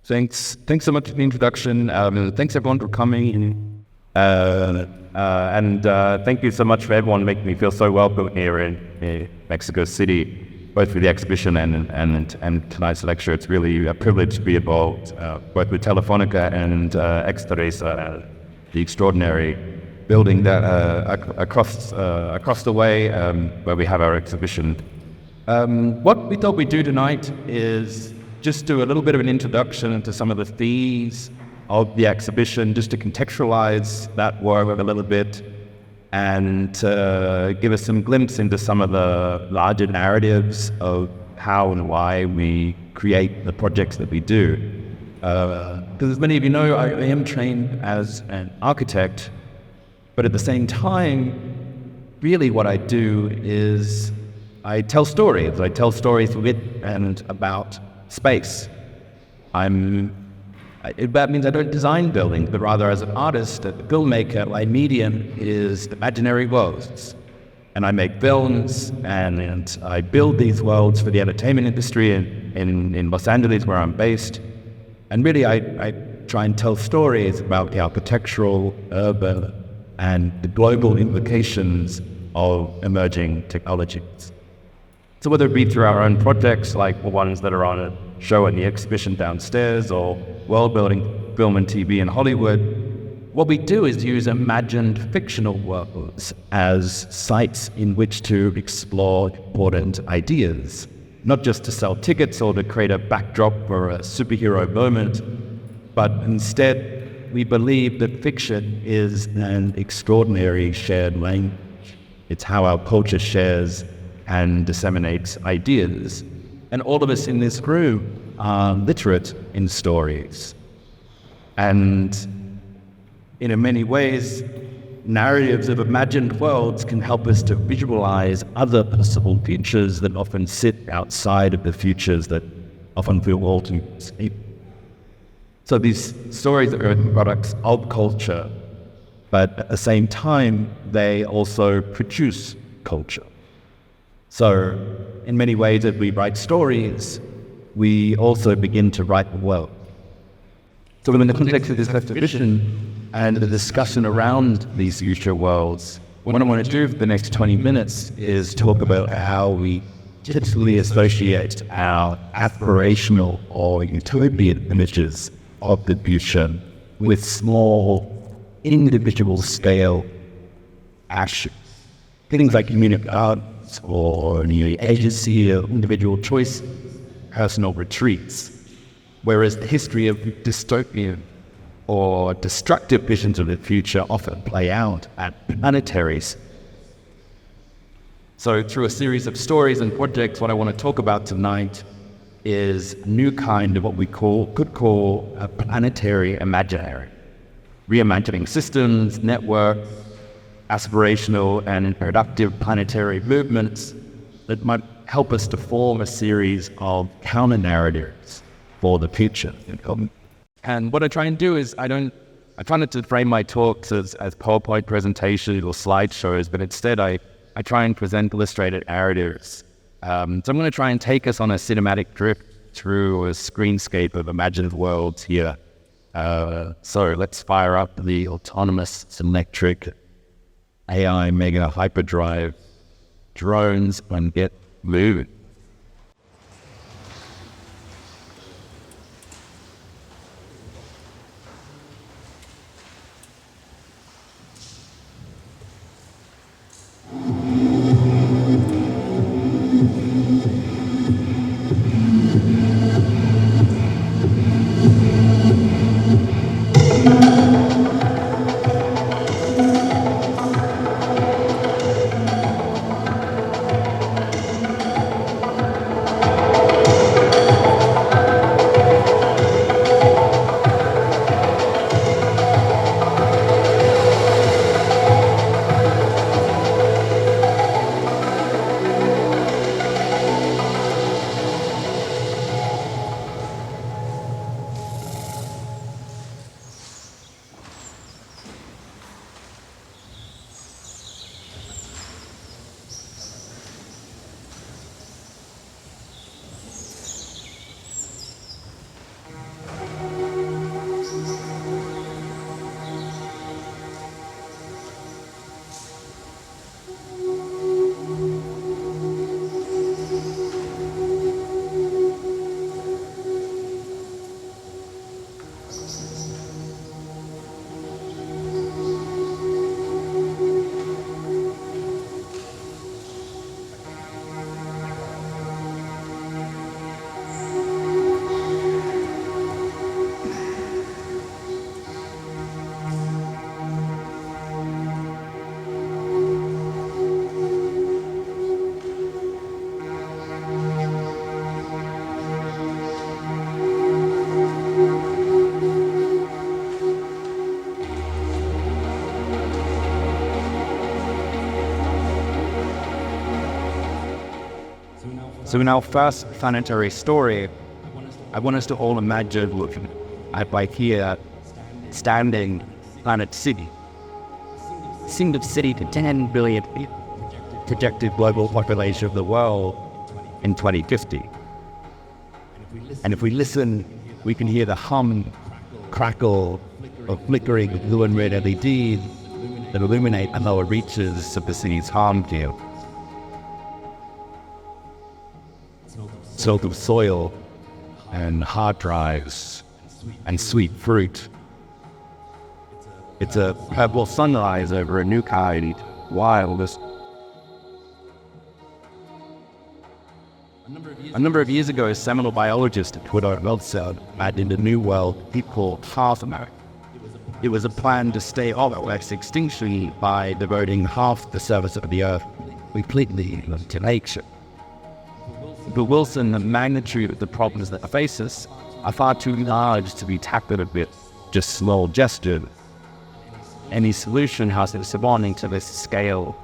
Thanks so much for the introduction. Thanks everyone for coming. And thank you so much for everyone making me feel so welcome here in Mexico City, both for the exhibition and tonight's lecture. It's really a privilege to be involved, both with Telefónica and Ex Teresa, the extraordinary building that across the way where we have our exhibition. What we thought we'd do tonight is just do a little bit of an introduction into some of the themes of the exhibition, just to contextualize that work a little bit and give us some glimpse into some of the larger narratives of how and why we create the projects that we do. Because as many of you know, I am trained as an architect, but at the same time, really what I do is I tell stories. I tell stories with and about space. That means I don't design buildings, but rather as an artist, a filmmaker, my medium is imaginary worlds. And I make films and I build these worlds for the entertainment industry in Los Angeles, where I'm based. And really I try and tell stories about the architectural, urban, and the global implications of emerging technologies. So whether it be through our own projects, like the ones that are on a show in the exhibition downstairs, or world-building film and TV in Hollywood, what we do is use imagined fictional worlds as sites in which to explore important ideas, not just to sell tickets or to create a backdrop for a superhero moment, but instead we believe that fiction is an extraordinary shared language. It's how our culture shares and disseminates ideas. And all of us in this room are literate in stories. And in many ways, narratives of imagined worlds can help us to visualize other possible futures that often sit outside of the futures that often feel all too safe. So these stories are products of culture, but at the same time, they also produce culture. So, in many ways, as we write stories, we also begin to write the world. So in the context of this exhibition and the discussion around these future worlds, what I want to do for the next 20 minutes is talk about how we typically associate our aspirational or utopian images of the future with small, individual scale actions. Things like community art, or the agency of individual choice, personal retreats. Whereas the history of dystopian or destructive visions of the future often play out at planetaries. So through a series of stories and projects, what I want to talk about tonight is a new kind of what we could call a planetary imaginary. Reimagining systems, networks, aspirational and productive planetary movements that might help us to form a series of counter-narratives for the future. And what I try and do is I try not to frame my talks as PowerPoint presentations or slideshows, but instead I try and present illustrated narratives. So I'm going to try and take us on a cinematic trip through a screenscape of imagined worlds here. So let's fire up the autonomous electric AI mega hyperdrive drones and get moving. So in our first planetary story, I want us to all imagine looking at by here, standing planet city. Single city to 10 billion people, projected global population of the world in 2050. And if we listen, we can hear the hum, crackle of flickering blue and red LEDs that illuminate the lower reaches of the city's harm field. Smell of soil and hard drives and sweet fruit. It's a purple sunrise over a new kind of wildness. A number of years ago, a seminal biologist at Twitter imagined a new world he called Half America. It was a plan to stay off Earth's extinction by devoting half the surface of the Earth completely to nature. But Wilson, the magnitude of the problems that face us are far too large to be tackled with just small gestures. Any solution has to be responding to this scale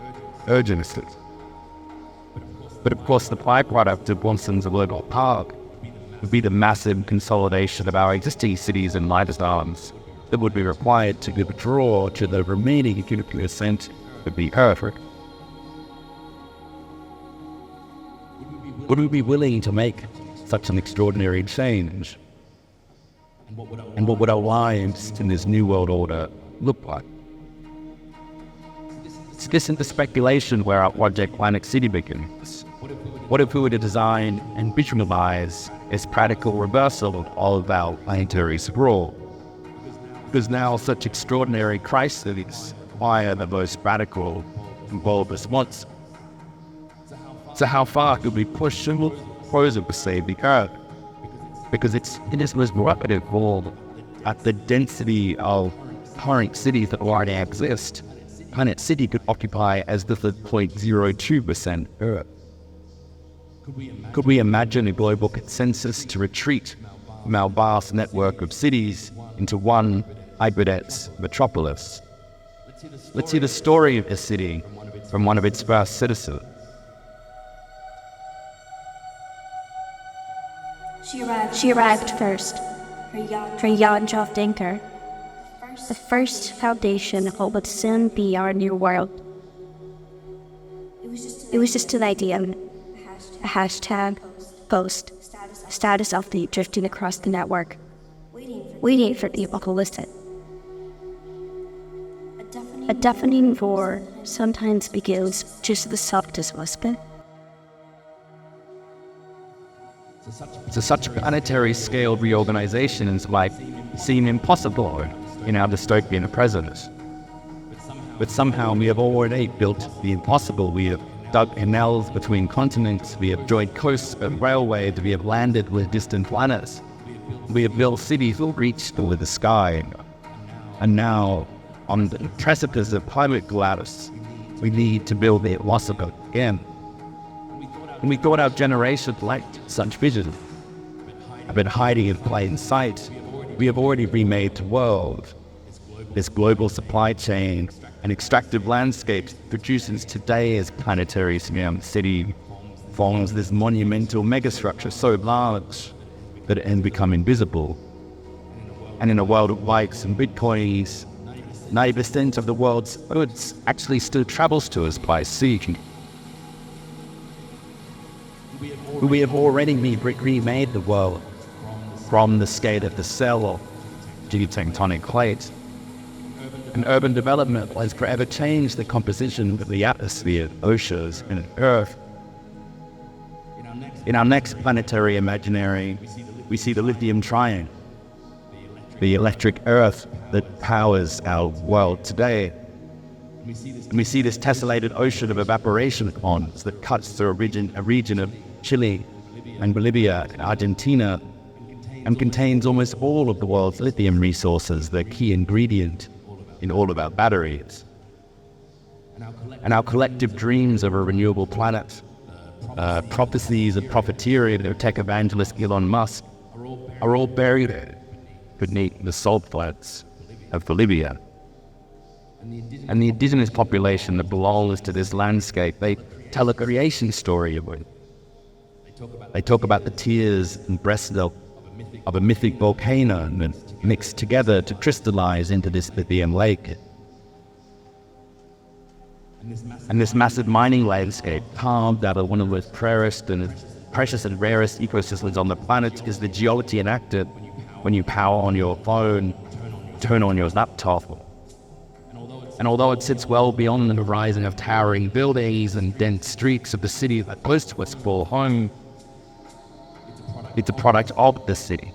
urgency. But of course, the byproduct of Wilson's global park would be the massive consolidation of our existing cities and lifestyles that would be required to withdraw to the remaining 50% of the Earth. Would we be willing to make such an extraordinary change? And what would our lives in this new world order look like? This is the speculation where our project Planet City begins. What if we were to design and visualize this practical reversal of our planetary sprawl? Because now such extraordinary crises require the most radical and bold response. So how far could we push the proposal to save the Earth? Because it is most rapid world at the density of current cities that already exist. Planet City could occupy as little as 0.02% Earth. Could we imagine a global consensus to retreat from our vast network of cities into one hybrid metropolis? Let's see the story of this city from one of its first citizens. She arrived first, her yacht off anchor, the first foundation of what would soon be our new world. It was just an idea, a hashtag, post, status update drifting across the network, waiting for people to listen. A deafening roar sometimes begins just the softest whisper. So such planetary scale reorganizations might seem impossible in our dystopian present. But somehow we have already built the impossible. We have dug canals between continents, we have joined coasts and railways, we have landed with distant planets. We have built cities that reach with the sky. And now, on the precipice of climate collapse, we need to build the impossible again. And we thought our generation lacked such vision. I've been hiding in plain sight. We have already remade the world. This global supply chain and extractive landscape produces today's planetary city forms this monumental megastructure so large that it can become invisible. And in a world of likes and bitcoins, 90% of the world's goods actually still travels to us by sea. We have already remade the world from the scale of the cell to the tectonic plate. And urban development has forever changed the composition of the atmosphere, oceans, and Earth. In our next planetary imaginary, we see the lithium triangle, the electric Earth that powers our world today. And we see this tessellated ocean of evaporation ponds that cuts through a region of Chile and Bolivia and Argentina and contains almost all of the world's lithium resources, the key ingredient in all of our batteries. And our collective dreams of a renewable planet, prophecies of profiteering of tech evangelist Elon Musk, are all buried beneath the salt flats of Bolivia. And the indigenous population that belongs to this landscape, they tell a creation story of it. They talk about the tears and breast of a mythic volcano that mixed together to crystallize into this lithium lake. And this massive mining landscape, carved out of one of the precious and rarest ecosystems on the planet, is the geology enacted when you power on your phone, turn on your laptop. And although it sits well beyond the horizon of towering buildings and dense streets of the city that close to us call home, it's a product of the city,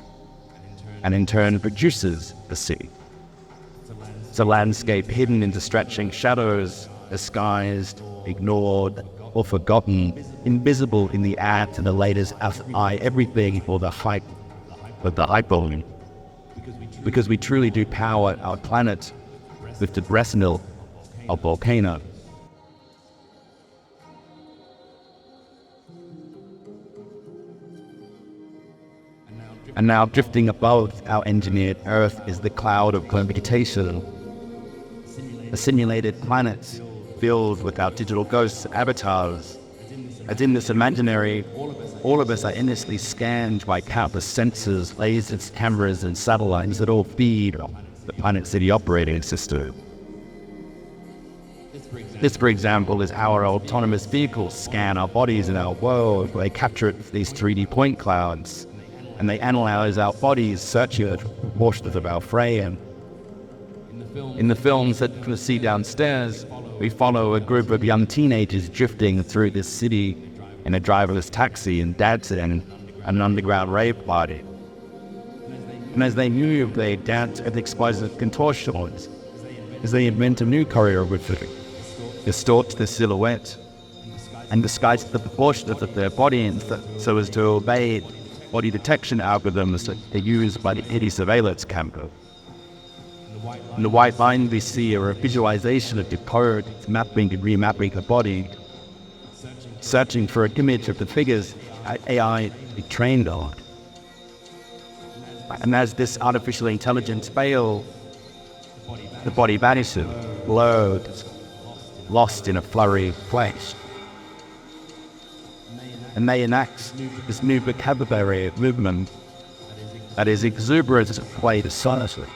and in turn produces the city. It's a landscape hidden into stretching shadows, disguised, ignored, or forgotten, invisible in the act and the latest eye everything for the hype of the hyperbole. Because we truly do power our planet with the breath milk of volcano. And now drifting above our engineered Earth is the cloud of computation, a simulated planet filled with our digital ghosts, avatars. As in this imaginary, all of us are endlessly scanned by countless sensors, lasers, cameras, and satellites that all feed the Planet City operating system. This, for example, is how our autonomous vehicles scan our bodies in our world. They capture these 3D point clouds, and they analyze our bodies, searching for portions of our frame. In the films that you can see downstairs, we follow a group of young teenagers drifting through this city in a driverless taxi and dancing at an underground rave party. And as they move, they dance at explosive contortions, as they invent a new choreography, distort the silhouette, and disguise the proportions of their bodies so as to obey body detection algorithms that are used by the EDI surveillance camera. In the white line we see a visualization of the code, mapping and remapping the body, searching for an image of the figures AI is trained on. And as this artificial intelligence fails, the body vanishes, blurred, lost in a flurry of flash. And they enact this new vocabulary of movement that is exuberant as it plays silently.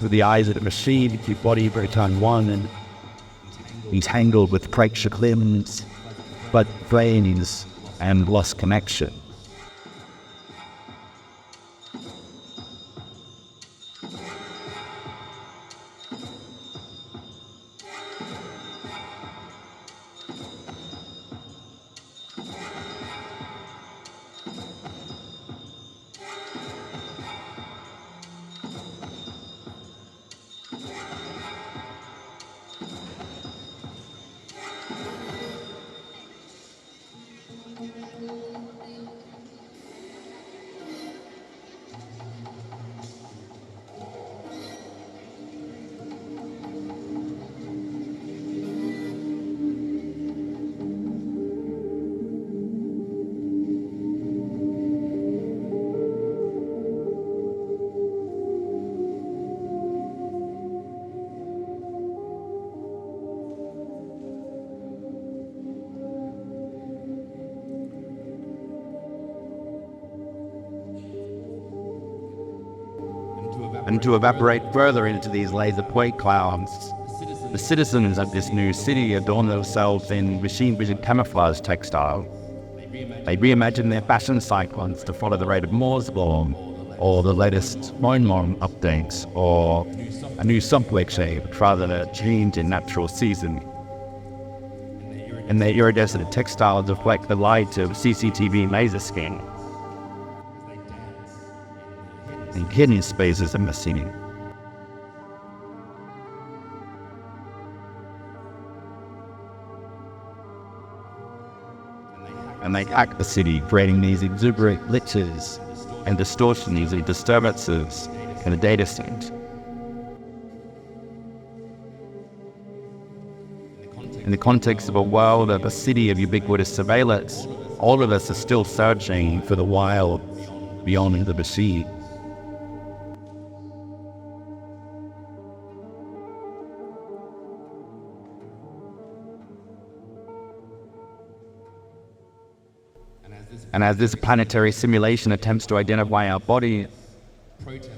With the eyes of the machine, your body return one and entangled with fractured limbs, but veins and lost connection. And to evaporate further into these laser point clouds, the citizens of this new city adorn themselves in machine vision camouflage textile. They reimagine their fashion cyclones to follow the rate of Moore's law, or the latest phone model updates, or a new software shape rather than a change in natural season. And their iridescent textiles reflect the light of CCTV laser scan. And hidden spaces in the city. And they hack the city, creating these exuberant glitches and distortions and disturbances in the data set. In the context of a world of a city of ubiquitous surveillance, all of us are still searching for the wild beyond the machine. And as this planetary simulation attempts to identify our body,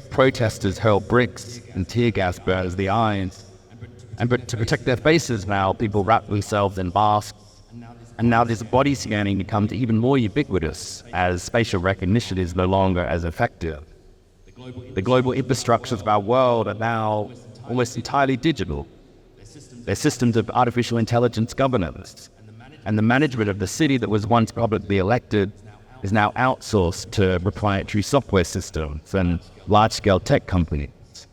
protesters hurl bricks and tear gas burns the eyes. But to protect their faces now, people wrap themselves in masks. And now this body scanning becomes even more ubiquitous as spatial recognition is no longer as effective. The global infrastructures of our world are now almost entirely digital. They're systems of artificial intelligence governance. And the management of the city that was once publicly elected is now outsourced to proprietary software systems and large-scale tech companies.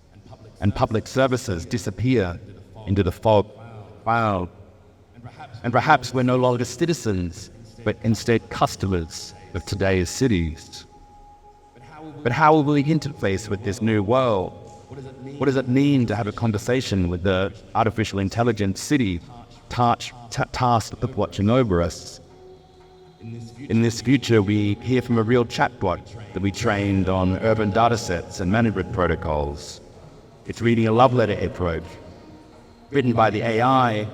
And public services disappear into the fog. Wow. And perhaps we're no longer citizens, but instead customers of today's cities. But how will we interface with this new world? What does it mean to have a conversation with the artificial intelligence city tasked with watching over us? In this future, we hear from a real chatbot that we trained on urban datasets and management protocols. It's reading a love letter approach, written by the AI,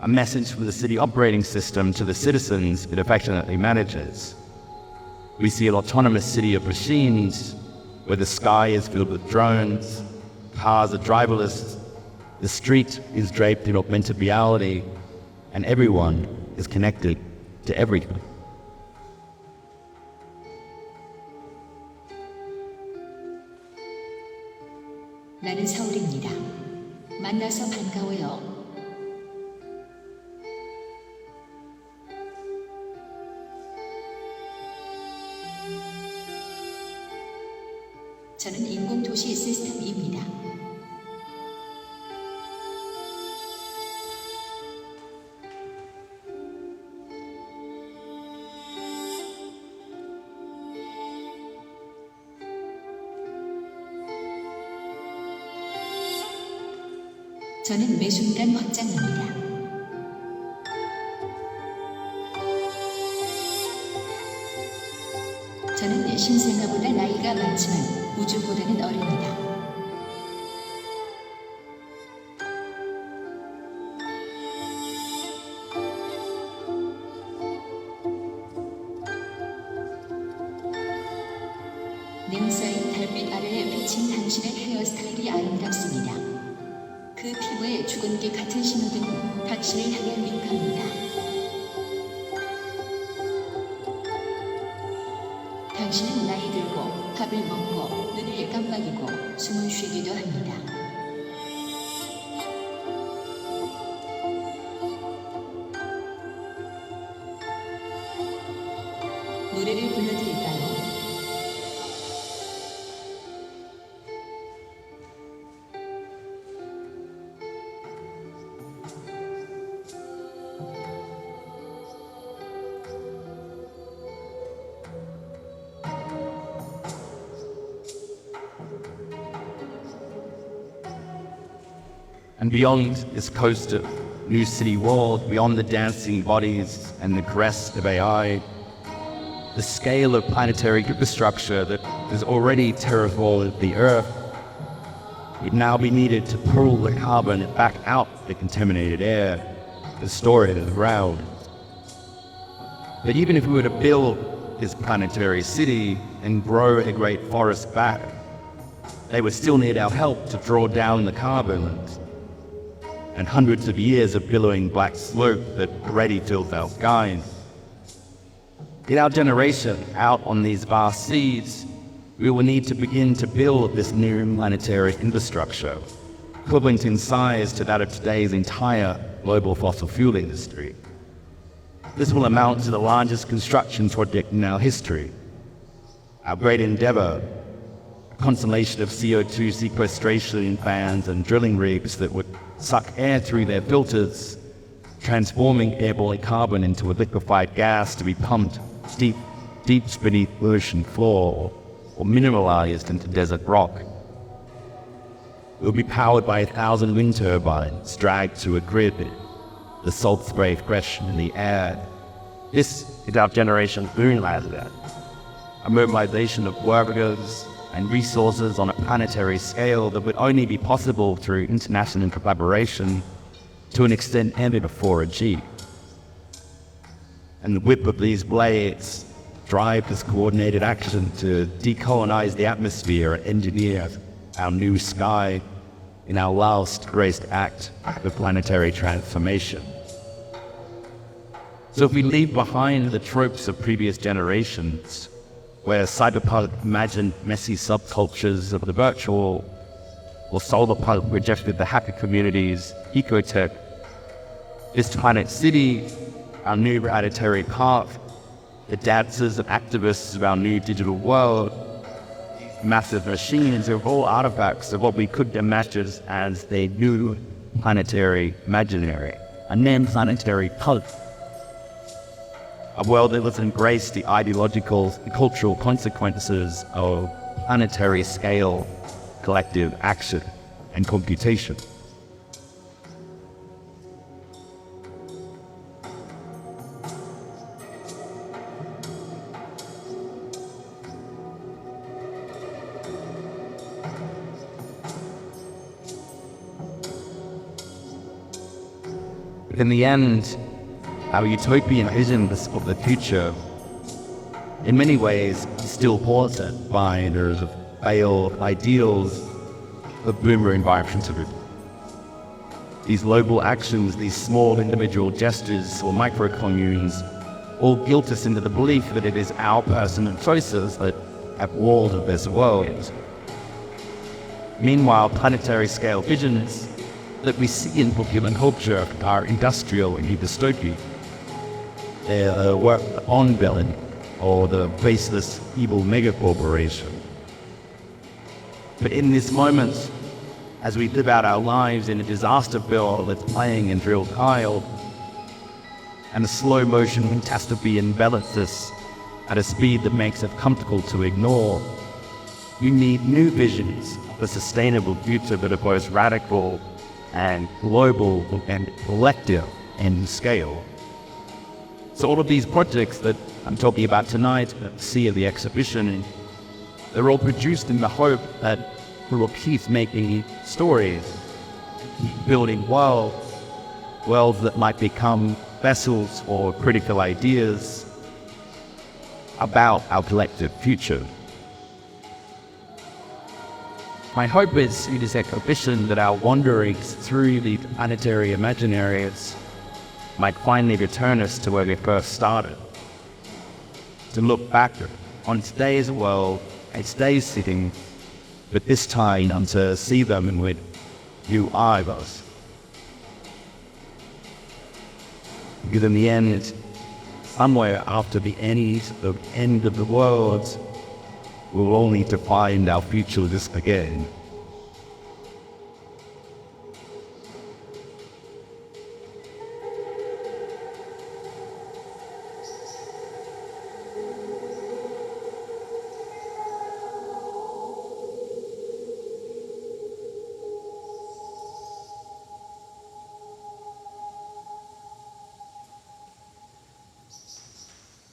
a message from the city operating system to the citizens it affectionately manages. We see an autonomous city of machines where the sky is filled with drones, cars are driverless, the street is draped in augmented reality, and everyone is connected to everything. 나는 서울입니다. 만나서 반가워요. 저는 인공도시 시스템입니다. 저는 매 순간 확장합니다. 저는 신생아보다 나이가 많지만 우주보다는 어립니다. 냉사인 달빛 아래에 비친 당신의 헤어스타일이 아름답습니다. 그 피부에 죽은 게 같은 신호등은 당신을 향해 윙크합니다. 당신은 나이 들고 밥을 먹고 눈을 깜빡이고 숨을 쉬기도 합니다. 노래를 불러드릴까요? And beyond this coast of new city world, beyond the dancing bodies and the caress of AI, the scale of planetary infrastructure that has already terraformed the Earth would now be needed to pull the carbon back out of the contaminated air to store it in the ground. But even if we were to build this planetary city and grow a great forest back, they would still need our help to draw down the carbon and hundreds of years of billowing black smoke that already fills our skies. In our generation, out on these vast seas, we will need to begin to build this new planetary infrastructure, equivalent in size to that of today's entire global fossil fuel industry. This will amount to the largest construction project in our history. Our great endeavor, a constellation of CO2 sequestration fans and drilling rigs that would suck air through their filters, transforming airborne carbon into a liquefied gas to be pumped deep beneath the ocean floor or mineralized into desert rock. It will be powered by 1,000 wind turbines dragged to a grid, the salt spray fresh in the air. This is our generation's moonland, a mobilization of workers and resources on a planetary scale that would only be possible through international collaboration to an extent never before achieved. And the whip of these blades drive this coordinated action to decolonize the atmosphere and engineer our new sky in our last great act of planetary transformation. So if we leave behind the tropes of previous generations, where cyberpunk imagined messy subcultures of the virtual, or solarpunk rejected the happy communities, ecotech, this Planet City, our new planetary park, the dancers and activists of our new digital world, massive machines are all artifacts of what we could imagine as the new planetary imaginary, a non-planetary pulp. A world that will embrace the ideological and cultural consequences of planetary scale, collective action, and computation. In the end, our utopian vision of the future, in many ways, is still haunted by the failed ideals of boomer environmentalism. These global actions, these small individual gestures or micro-communes, all guilt us into the belief that it is our personal choices that have walled this world. Meanwhile, planetary scale visions that we see in popular culture are industrial and dystopian. They work on villain or the faceless evil megacorporation. But in this moment, as we live out our lives in a disaster film that's playing in real time, and a slow motion catastrophe envelops us at a speed that makes it comfortable to ignore, you need new visions of a sustainable future that are both radical and global and collective in scale. So all of these projects that I'm talking about tonight, at the sea of the exhibition, they're all produced in the hope that we will keep making stories, keep building worlds that might become vessels for critical ideas about our collective future. My hope is in this exhibition that our wanderings through the planetary imaginaries might finally return us to where we first started. To look back on today's world and today's setting, but this time to see them with new eyes. Because in the end, somewhere after the end of the world, we'll all need to find our future just again.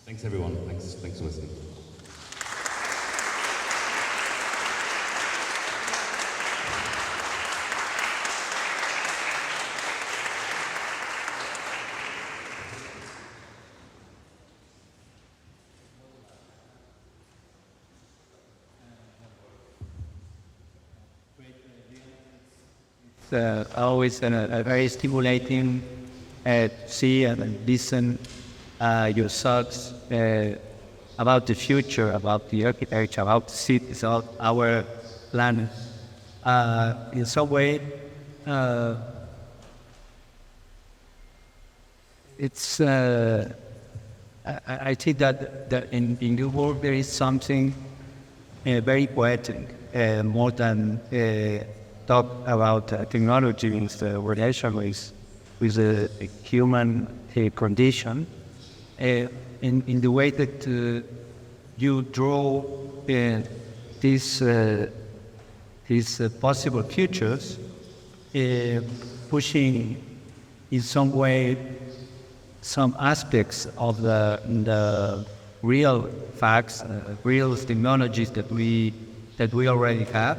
Thanks everyone. Thanks for listening. Always a very stimulating to see and listen your thoughts about the future, about the architecture, about the cities, about our planet. In some way, it's. I think that in the world there is something very poetic, more than talk about technology in the relation with the human condition. In the way that you draw these possible futures, pushing in some way some aspects of the real facts, real technologies that we already have.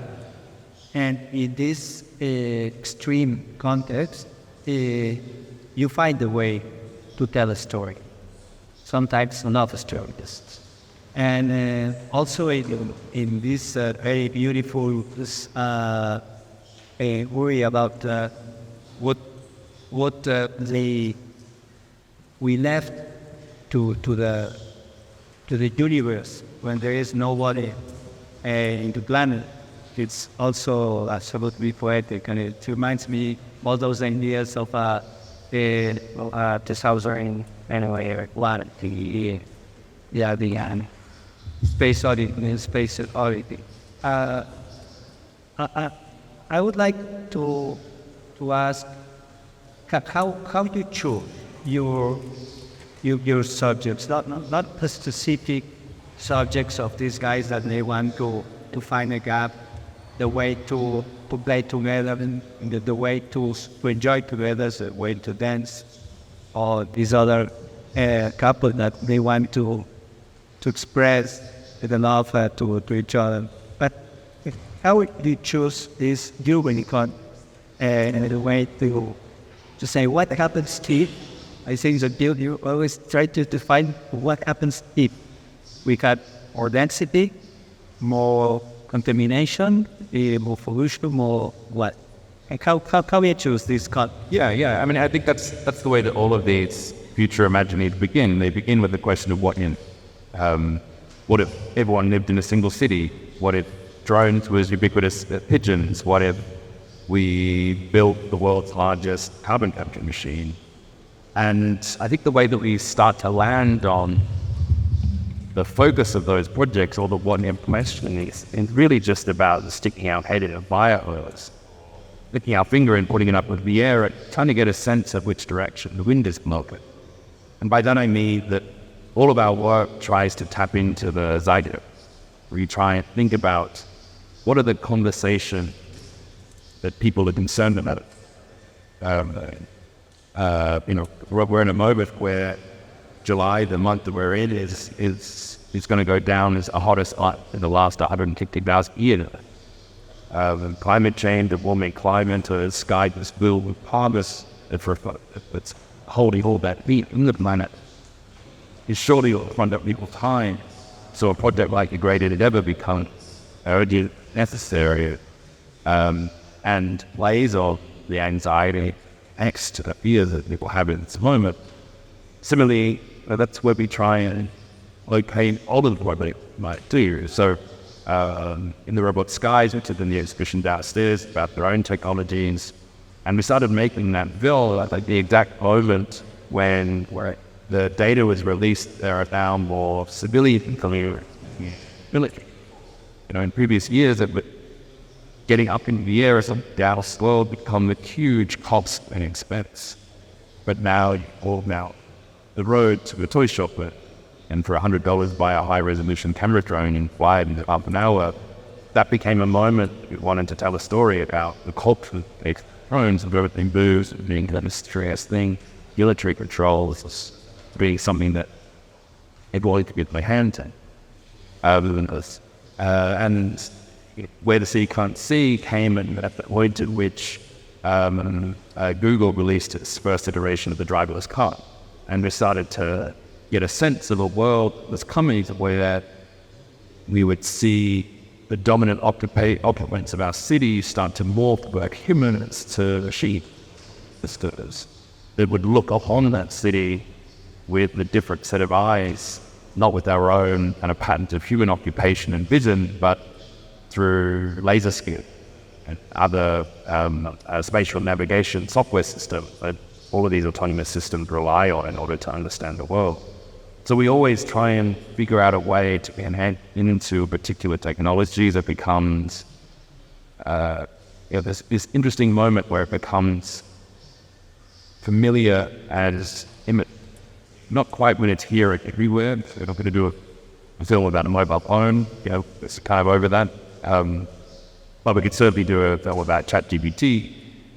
And in this extreme context, you find a way to tell a story. Sometimes not a story, just And also in this very beautiful worry about what we left to the universe when there is nobody in the planet. It's also absolutely poetic, and it reminds me all those ideas of discovering anyway planet, the space oddity, space oddity. I would like to ask how you choose your subjects, not the specific subjects of these guys that they want to find a gap, the way to play together, and the way to enjoy together, the way to dance, or these other couple that they want to express the love to each other. But how do you choose this unicorn and the way to say what happens if? I think that you always try to define what happens if we got more density, more contamination, more pollution, more what? And how we choose this cut? Yeah. I mean, I think that's the way that all of these future imaginings begin. They begin with the question of what if. What if everyone lived in a single city? What if drones was ubiquitous pigeons? What if we built the world's largest carbon capture machine? And I think the way that we start to land on the focus of those projects, or the what if question, is really just about sticking our head in a fire hose, licking our finger and putting it up with the air, and trying to get a sense of which direction the wind is blowing. And by that I mean that all of our work tries to tap into the zeitgeist. We try and think about what are the conversations that people are concerned about. We're in a moment where July, the month that we're in, is going to go down as the hottest in the last 150,000 years. Climate change, the warming climate, the sky is filled with harvest. It's holding all that heat in the planet. Is surely a fundamental time. So a project like the Great It ever becomes urgent, necessary, and lays off the anxiety, angst, to the fear that people have in this moment. Similarly, that's where we try and locate all of what they might do. So in the Robot Skies, which is in the exhibition downstairs, about their own technologies, and we started making that film at the exact moment when the data was released. There are now more civilian military. In previous years, getting up in the air as a Dallas world become a huge cost and expense. But now the road to a toy shop, and for $100 buy a high-resolution camera drone and fly it in half an hour. That became a moment we wanted to tell a story about the culture of drones, of everything moves, being a mysterious thing, military controls, being something that everyone could get their hand in, other than us. And where the city can't see came at the point at which Google released its first iteration of the driverless car. And we started to get a sense of a world that's coming where we would see the dominant occupants of our city start to morph like humans to sheep. That would look upon that city with a different set of eyes, not with our own kind of pattern of human occupation and vision, but through laser scan and other spatial navigation software systems that all of these autonomous systems rely on in order to understand the world. So we always try and figure out a way to enhance into a particular technology that becomes this interesting moment where it becomes familiar as image. Not quite when it's here and everywhere. We're not going to do a film about a mobile phone. It's kind of over that. But we could certainly do a film about ChatGPT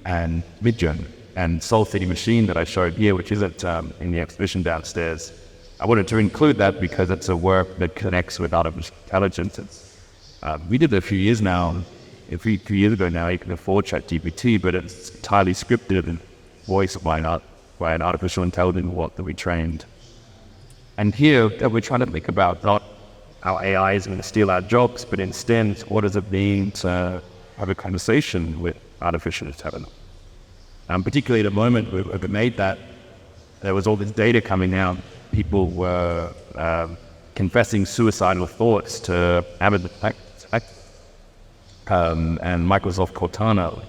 and Midjourney and Soul City Machine that I showed here, which isn't in the exhibition downstairs. I wanted to include that because it's a work that connects with artificial intelligence. We did it a few years ago now, you can afford ChatGPT, but it's entirely scripted and voiced by an artificial intelligence that we trained. And here we're trying to think about not our AI is going to steal our jobs, but instead, what does it mean to have a conversation with artificial intelligence? Particularly at the moment we made that, there was all this data coming out. People were confessing suicidal thoughts to Amazon and Microsoft Cortana,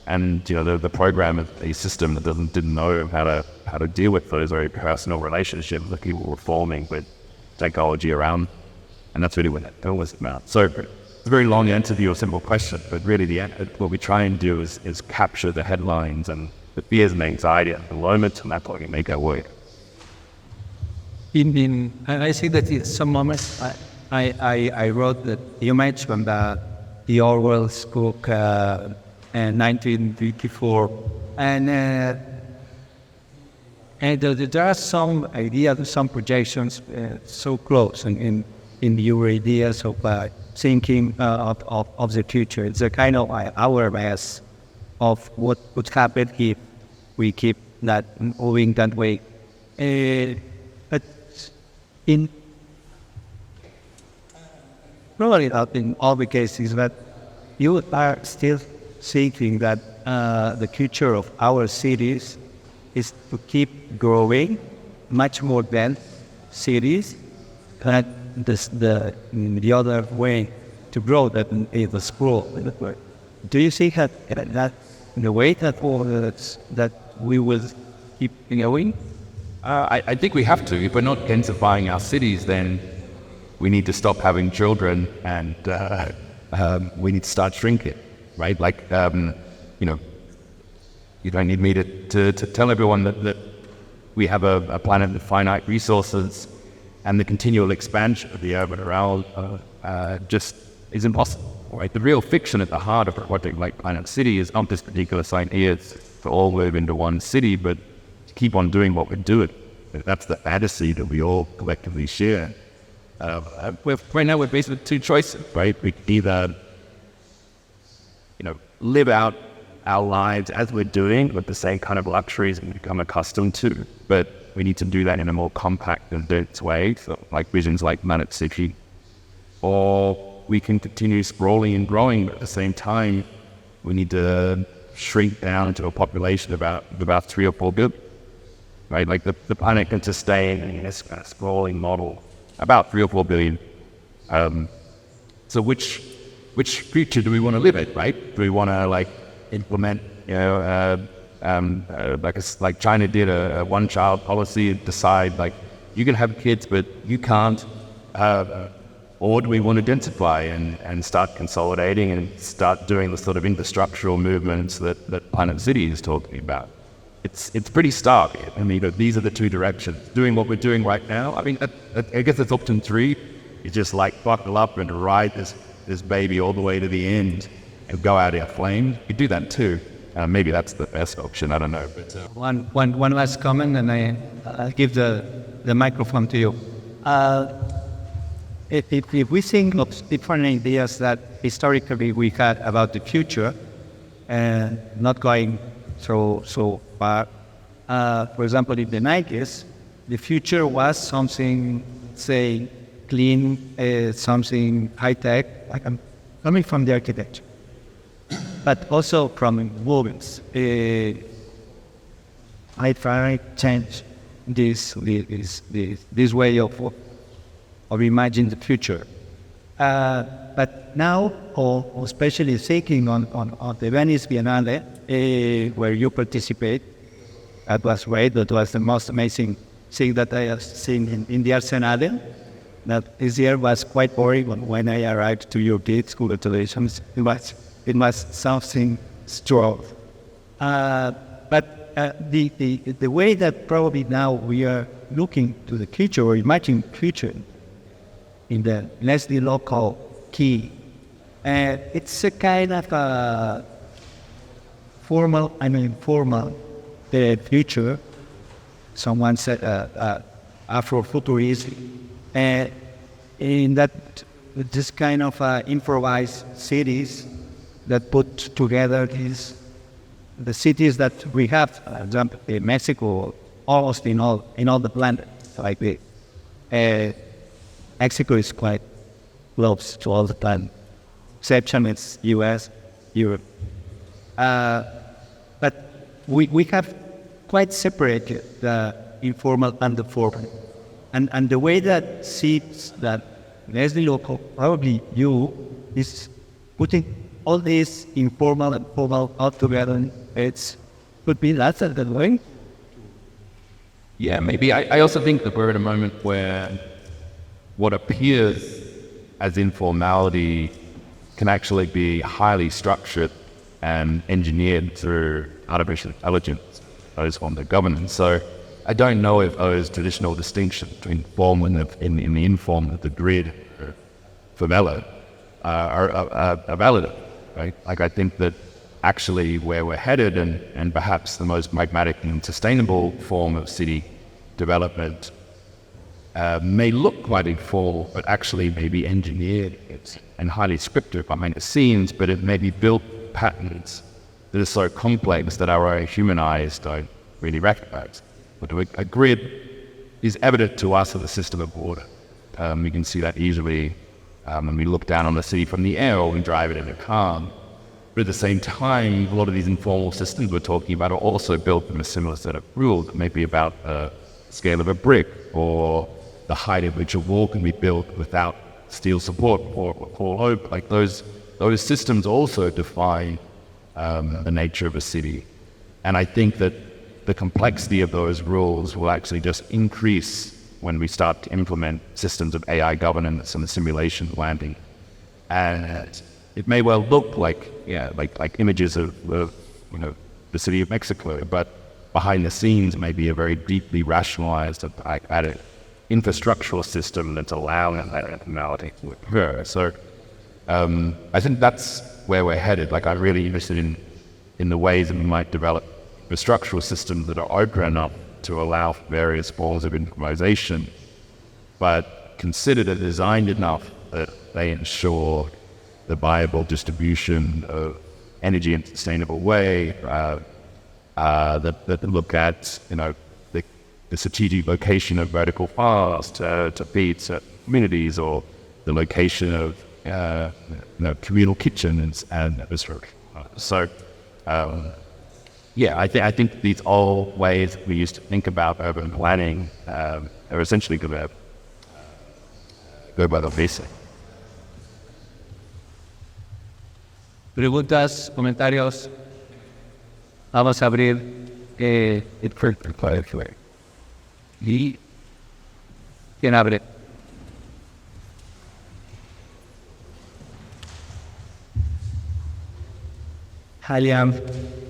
and the program of a system that didn't know how to deal with those very personal relationships that people were forming with technology around, and that's really what that film was about. So it's a very long answer to your simple question, but really what we try and do is capture the headlines and the fears and anxiety at the moment, and that's what we make our work. I think that in some moments I wrote that you mentioned the Orwell's book, 1984, and there are some ideas, some projections so close in your ideas of thinking of the future. It's a kind of awareness of what would happen if we keep that moving that way. But in probably not in all the cases, but you are still thinking that the future of our cities is to keep growing much more than cities, and the other way to grow that is the school. Do you see that the way that we will keep going? I think we have to. If we're not densifying our cities, then we need to stop having children, and we need to start shrinking, right? Like, you don't need me to tell everyone that we have a planet with finite resources, and the continual expansion of the urban around just is impossible, right? The real fiction at the heart of a project like Planet City is not this particular idea to all move into one city, but to keep on doing what we're doing. That's the fantasy that we all collectively share. Right now we're faced with two choices, right? We can either, live out our lives as we're doing with the same kind of luxuries we've become accustomed to, but we need to do that in a more compact and dense way, so like visions like Planet City. Or we can continue sprawling and growing, but at the same time, we need to shrink down to a population of about 3 or 4 billion, right? Like the planet can sustain in this kind of sprawling model about 3 or 4 billion. So which future do we want to live in, right? Do we want to implement, like China did a one-child policy and decide you can have kids, but you can't? Or do we want to densify and start consolidating and start doing the sort of infrastructural movements that Planet City is talking about? It's pretty stark. I mean, these are the two directions. Doing what we're doing right now, I mean, I guess it's option 3. You just buckle up and ride this baby all the way to the end and go out in flames. You do that too. Maybe that's the best option, I don't know. But one last comment, and I'll give the microphone to you. If we think of different ideas that historically we had about the future, and not going so far, for example, in the 90s, the future was something, say, clean, something high-tech, coming from the architecture, but also from movements. I try to change this way of imagining the future. But now, especially thinking on the Venice Biennale, where you participate, that was great. That was the most amazing thing that I have seen in the art scenario. That this year was quite boring when I arrived to your gate. Congratulations. It was something strong. But the way that probably now we are looking to the future or imagining the future in the Leslie local key, it's a kind of formal and informal future. Someone said Afrofuturism, in that this kind of improvised cities that put together the cities that we have, for example, in Mexico, almost in all the planet. Like Mexico is quite globes to all the time. Exception is US, Europe. But we have quite separated the informal and the formal. And the way that seems that Leslie local, probably you, is putting all these informal and formal all together. It could be that's the way. Yeah, maybe. I also think that we're in a moment where what appears as informality can actually be highly structured and engineered through artificial intelligence, those forms of governance. So I don't know if those traditional distinctions between formal and in the informal, the grid, or favela, are valid, right? Like I think that actually where we're headed and perhaps the most pragmatic and sustainable form of city development may look quite informal, but actually may be engineered and highly scripted behind the scenes, but it may be built patterns that are so complex that our human eyes don't really recognize. But a grid is evident to us as a system of order. We can see that easily when we look down on the city from the air or we drive it in a car. But at the same time, a lot of these informal systems we're talking about are also built from a similar set of rules. It may be about the scale of a brick or the height at which a wall can be built without steel support or fall over. Like those systems also define the nature of a city. And I think that the complexity of those rules will actually just increase when we start to implement systems of AI governance and the simulation landing. And it may well look like images of the city of Mexico, but behind the scenes may be a very deeply rationalized and infrastructural system that's allowing that informality to occur. So I think that's where we're headed. Like I'm really interested in the ways that we might develop infrastructural systems that are open enough to allow for various forms of improvisation, but considered and designed enough that they ensure the viable distribution of energy in a sustainable way, that look at the strategic location of vertical paths to feed certain communities, or the location of communal kitchens and infrastructure. So I think these all ways we used to think about urban planning are essentially going to go by the basic. Preguntas, comentarios. Vamos a abrir el ¿Y quién abre? Hi, Liam.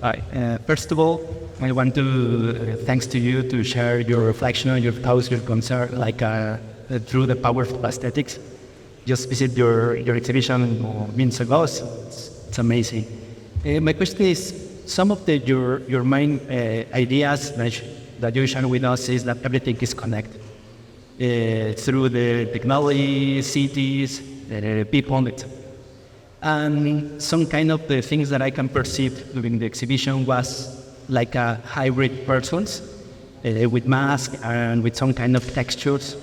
Hi. First of all, I want to thanks to you to share your reflection on your thoughts, your concern, through the powerful aesthetics. Just visit your exhibition minutes ago, so it's amazing. My question is, some of your main ideas that you share with us is that everything is connected through the technology, cities, people, etc. And some kind of the things that I can perceive during the exhibition was like a hybrid persons with masks and with some kind of textures.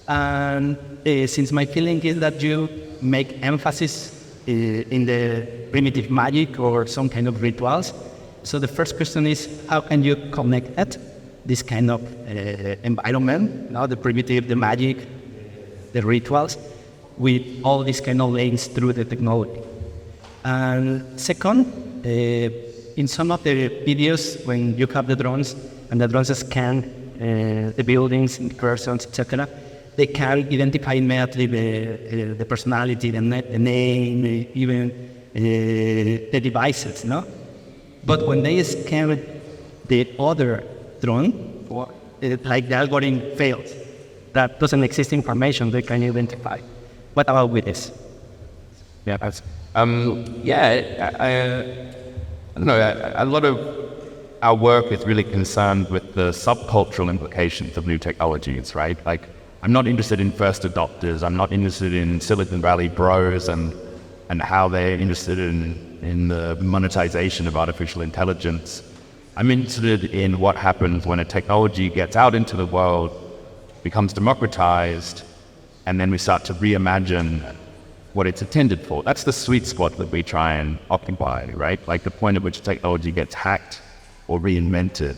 And since my feeling is that you make emphasis in the primitive magic or some kind of rituals. So the first question is, how can you connect this kind of environment, the primitive, the magic, the rituals, with all these kind of links through the technology? And second, in some of the videos, when you have the drones, and the drones scan the buildings, the persons, etc., they can identify immediately the personality, the name, even the devices, no? But when they scan the other drone, like the algorithm fails. That doesn't exist information they can identify. What about with this? Yeah, that's, I don't know, a lot of our work is really concerned with the subcultural implications of new technologies, right? Like, I'm not interested in first adopters. I'm not interested in Silicon Valley bros and how they're interested in the monetization of artificial intelligence. I'm interested in what happens when a technology gets out into the world, becomes democratized, and then we start to reimagine what it's intended for. That's the sweet spot that we try and occupy, right? Like the point at which technology gets hacked or reinvented.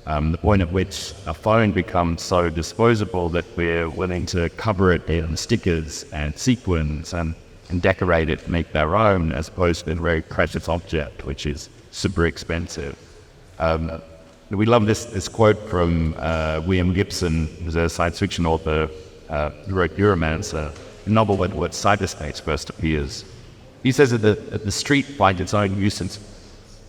The point at which a phone becomes so disposable that we're willing to cover it in stickers and sequins and decorate it, make their own, as opposed to a very precious object, which is super expensive. We love this quote from William Gibson, who's a science fiction author who wrote Neuromancer, a novel where cyberspace first appears. He says that the street finds its own nuisance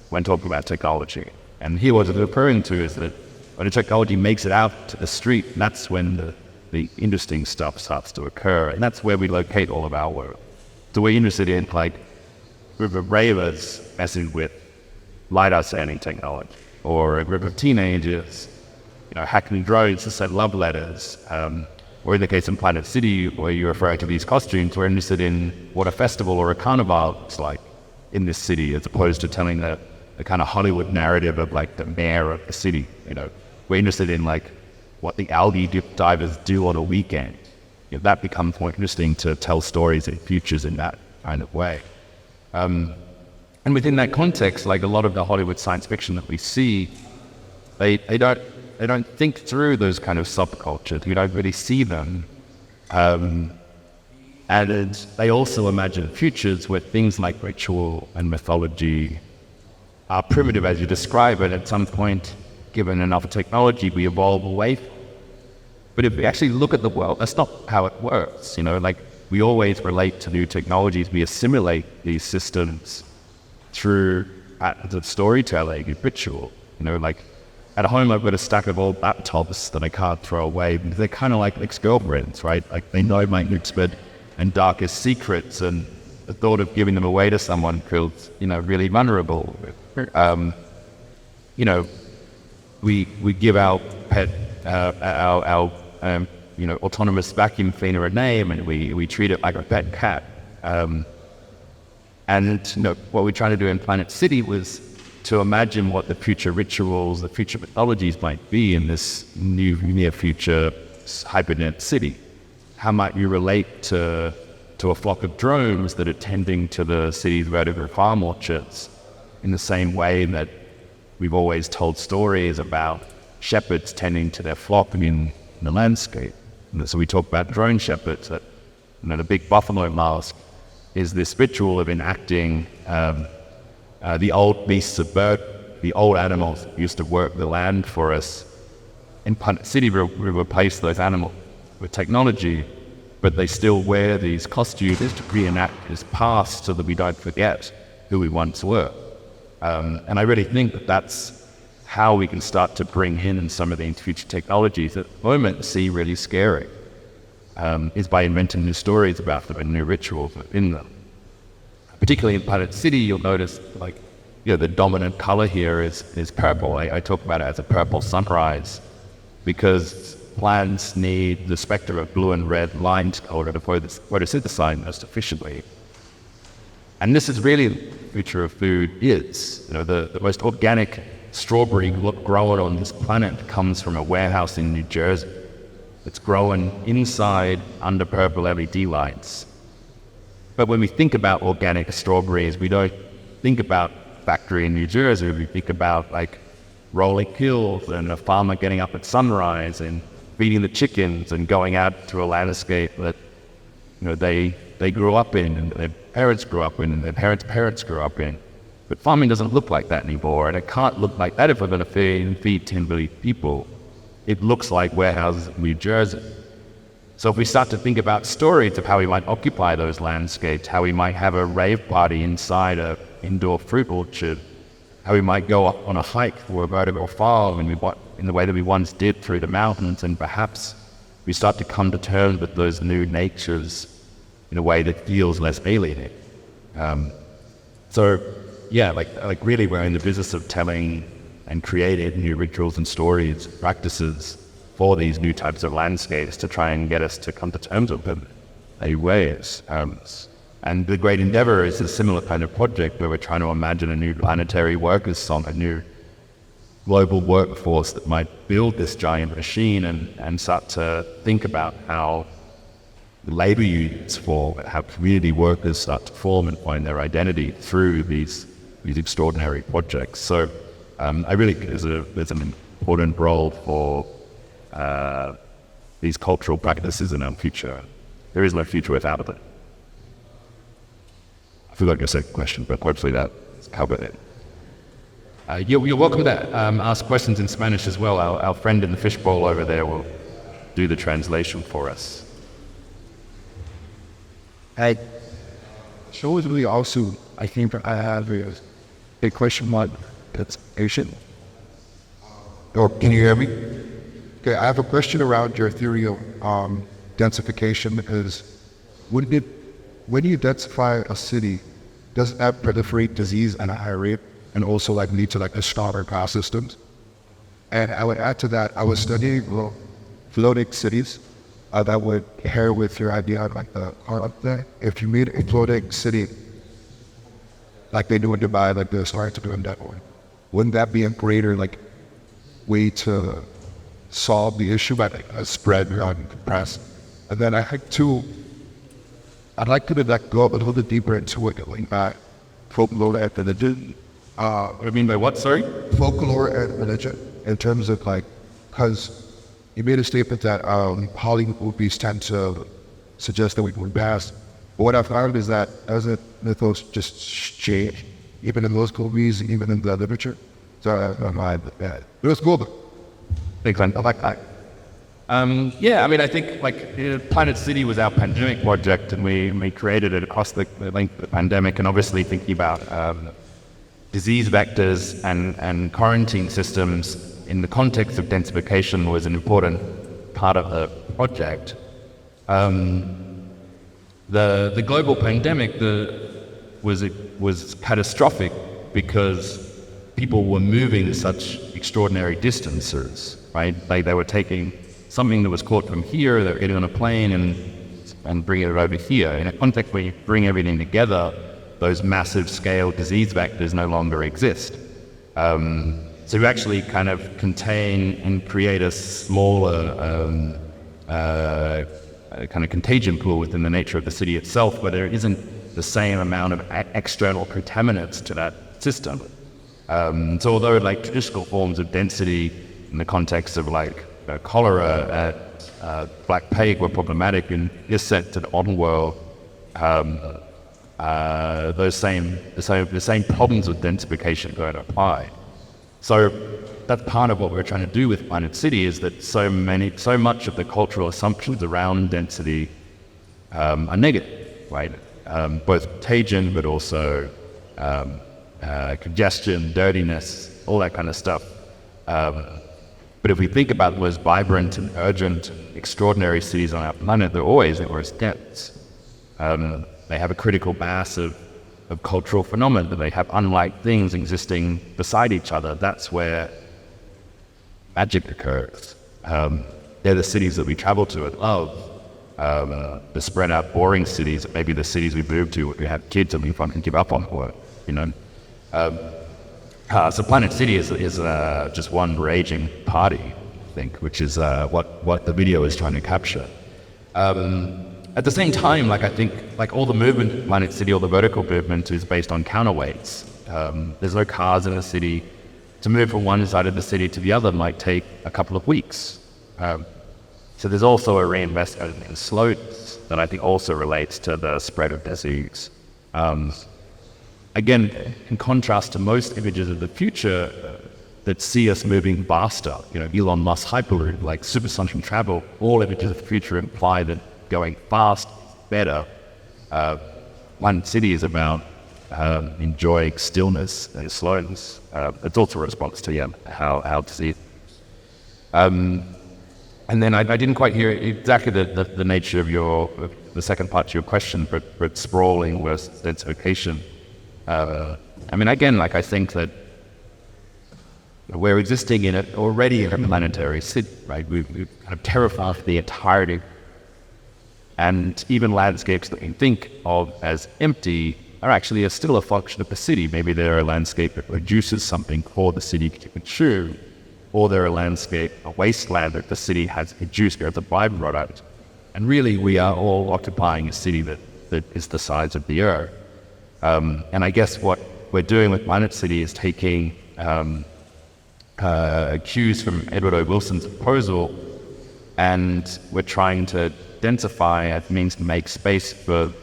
when talking about technology. And here what it's referring to is that when the technology makes it out to the street, that's when the interesting stuff starts to occur. And that's where we locate all of our work. So we're interested in like group of ravers messing with LiDAR scanning technology, or a group of teenagers, hacking drones to send love letters, or in the case of Planet City, where you're referring to these costumes, we're interested in what a festival or a carnival looks like in this city, as opposed to telling the kind of Hollywood narrative of like the mayor of the city. We're interested in like what the algae divers do on a weekend. That becomes more interesting to tell stories and futures in that kind of way. And within that context, like a lot of the Hollywood science fiction that we see, they don't think through those kind of subcultures. We don't really see them. And they also imagine futures where things like ritual and mythology are primitive as you describe it. At some point, given enough technology, we evolve away from it. But if we actually look at the world, that's not how it works. Like we always relate to new technologies. We assimilate these systems through patterns of storytelling and ritual. Like at home, I've got a stack of old laptops that I can't throw away because they're kind of like ex-girlfriends, right? Like they know my intimate and darkest secrets, and the thought of giving them away to someone feels, really vulnerable. We give our pet, our autonomous vacuum cleaner a name, and we treat it like a pet cat. What we tried to do in Planet City was to imagine what the future rituals, the future mythologies might be in this new near future hypernet city. How might you relate to a flock of drones that are tending to the city's vertical farm orchards in the same way that we've always told stories about shepherds tending to their flock in the landscape. So we talk about drone shepherds, that the big buffalo mask is this ritual of enacting the old beasts of burden, the old animals that used to work the land for us. In Planet City, we replace those animals with technology, but they still wear these costumes to reenact this past so that we don't forget who we once were. And I really think that that's how we can start to bring in some of these future technologies that at the moment see really scary, is by inventing new stories about them and new rituals within them. Particularly in Planet City, you'll notice the dominant color here is purple. I talk about it as a purple sunrise because plants need the spectrum of blue and red lines in order to photosynthesize most efficiently. And this is really the future of food is. The most organic strawberry grown on this planet comes from a warehouse in New Jersey. It's grown inside under purple LED lights. But when we think about organic strawberries, we don't think about factory in New Jersey. We think about rolling hills and a farmer getting up at sunrise and feeding the chickens and going out to a landscape that they grew up in and their parents grew up in and their parents' parents grew up in. But farming doesn't look like that anymore, and it can't look like that if we're going to feed 10 billion people. It looks like warehouses in New Jersey. So if we start to think about stories of how we might occupy those landscapes, how we might have a rave party inside an indoor fruit orchard, how we might go up on a hike for a vertical farm in the way that we once did through the mountains, and perhaps we start to come to terms with those new natures in a way that feels less alienating. Really we're in the business of telling and creating new rituals and stories, practices for these new types of landscapes to try and get us to come to terms with them in ways. And the great endeavor is a similar kind of project where we're trying to imagine a new planetary workers song, a new global workforce that might build this giant machine and start to think about how labor unions form, how community workers start to form and find their identity through these extraordinary projects. So I really think there's an important role for these cultural practices in our future. There is no future without it. I forgot your second question, but hopefully that's covered it. You're welcome to ask questions in Spanish as well. Our friend in the fishbowl over there will do the translation for us. I really also, I think I have a question mark that's Asian. Or can you hear me? Okay, I have a question around your theory of densification. Is when you densify a city, does that proliferate disease at a higher rate and also like lead to like a stronger path systems? And I would add to that, I was studying floating cities that would pair with your idea of like the art up there. If you made a floating city like they do in Dubai, like they're starting to do in Denmark, wouldn't that be a greater like way to solve the issue by like a spread on compress? And then I think too, I'd like to like go a little bit deeper into it, like folklore and religion. What do you mean by what, sorry? Folklore and religion, in terms of like, because you made a statement that poly movies tend to suggest that we can pass. But what I found is that as a mythos just change, even in those movies, even in the literature. So it was cool. Thanks, man. I like that. Yeah, I mean, I think like Planet City was our pandemic project, and we created it across the length of the pandemic, and obviously thinking about disease vectors and quarantine systems in the context of densification was an important part of the project. The global pandemic was catastrophic because people were moving such extraordinary distances, right? Like they were taking something that was caught from here, they were getting on a plane and bringing it over here. In a context where you bring everything together, those massive scale disease vectors no longer exist. So you actually kind of contain and create a smaller kind of contagion pool within the nature of the city itself, where there isn't the same amount of external contaminants to that system. So although like traditional forms of density in the context of like cholera, Black Plague were problematic in this sense to the modern world, the same problems with densification don't apply. So that's part of what we're trying to do with Planet City, is that so much of the cultural assumptions around density are negative, right? Both contagion, but also congestion, dirtiness, all that kind of stuff. But if we think about the most vibrant and urgent, extraordinary cities on our planet, they're always dense. They have a critical mass of cultural phenomena. They have unlike things existing beside each other. That's where magic occurs. They're the cities that we travel to and love. The spread out boring cities, maybe the cities we move to where we have kids and we fucking give up on work, you know? So Planet City is just one raging party, I think, which is what the video is trying to capture. At the same time, like I think, like all the movement in Planet City, all the vertical movement is based on counterweights. There's no cars in the city. To move from one side of the city to the other might take a couple of weeks. So there's also a reinvestment in slowness that I think also relates to the spread of disease. Again, in contrast to most images of the future that see us moving faster, you know, Elon Musk Hyperloop, like supersonic travel, all images of the future imply that going fast, better. One city is about enjoying stillness and slowness. It's also a response to how to see it. And then I didn't quite hear exactly the nature of the second part to your question, but sprawling versus densification. I mean, again, like I think that we're existing in it already in a planetary city, right? We've kind of terraformed the entirety. And even landscapes that we think of as empty are actually still a function of the city. Maybe they're a landscape that produces something for the city to consume, or they're a landscape, a wasteland that the city has produced as a byproduct. And really, we are all occupying a city that is the size of the Earth. And I guess what we're doing with Planet City is taking cues from Edward O. Wilson's proposal, and we're trying to densify as means to make space for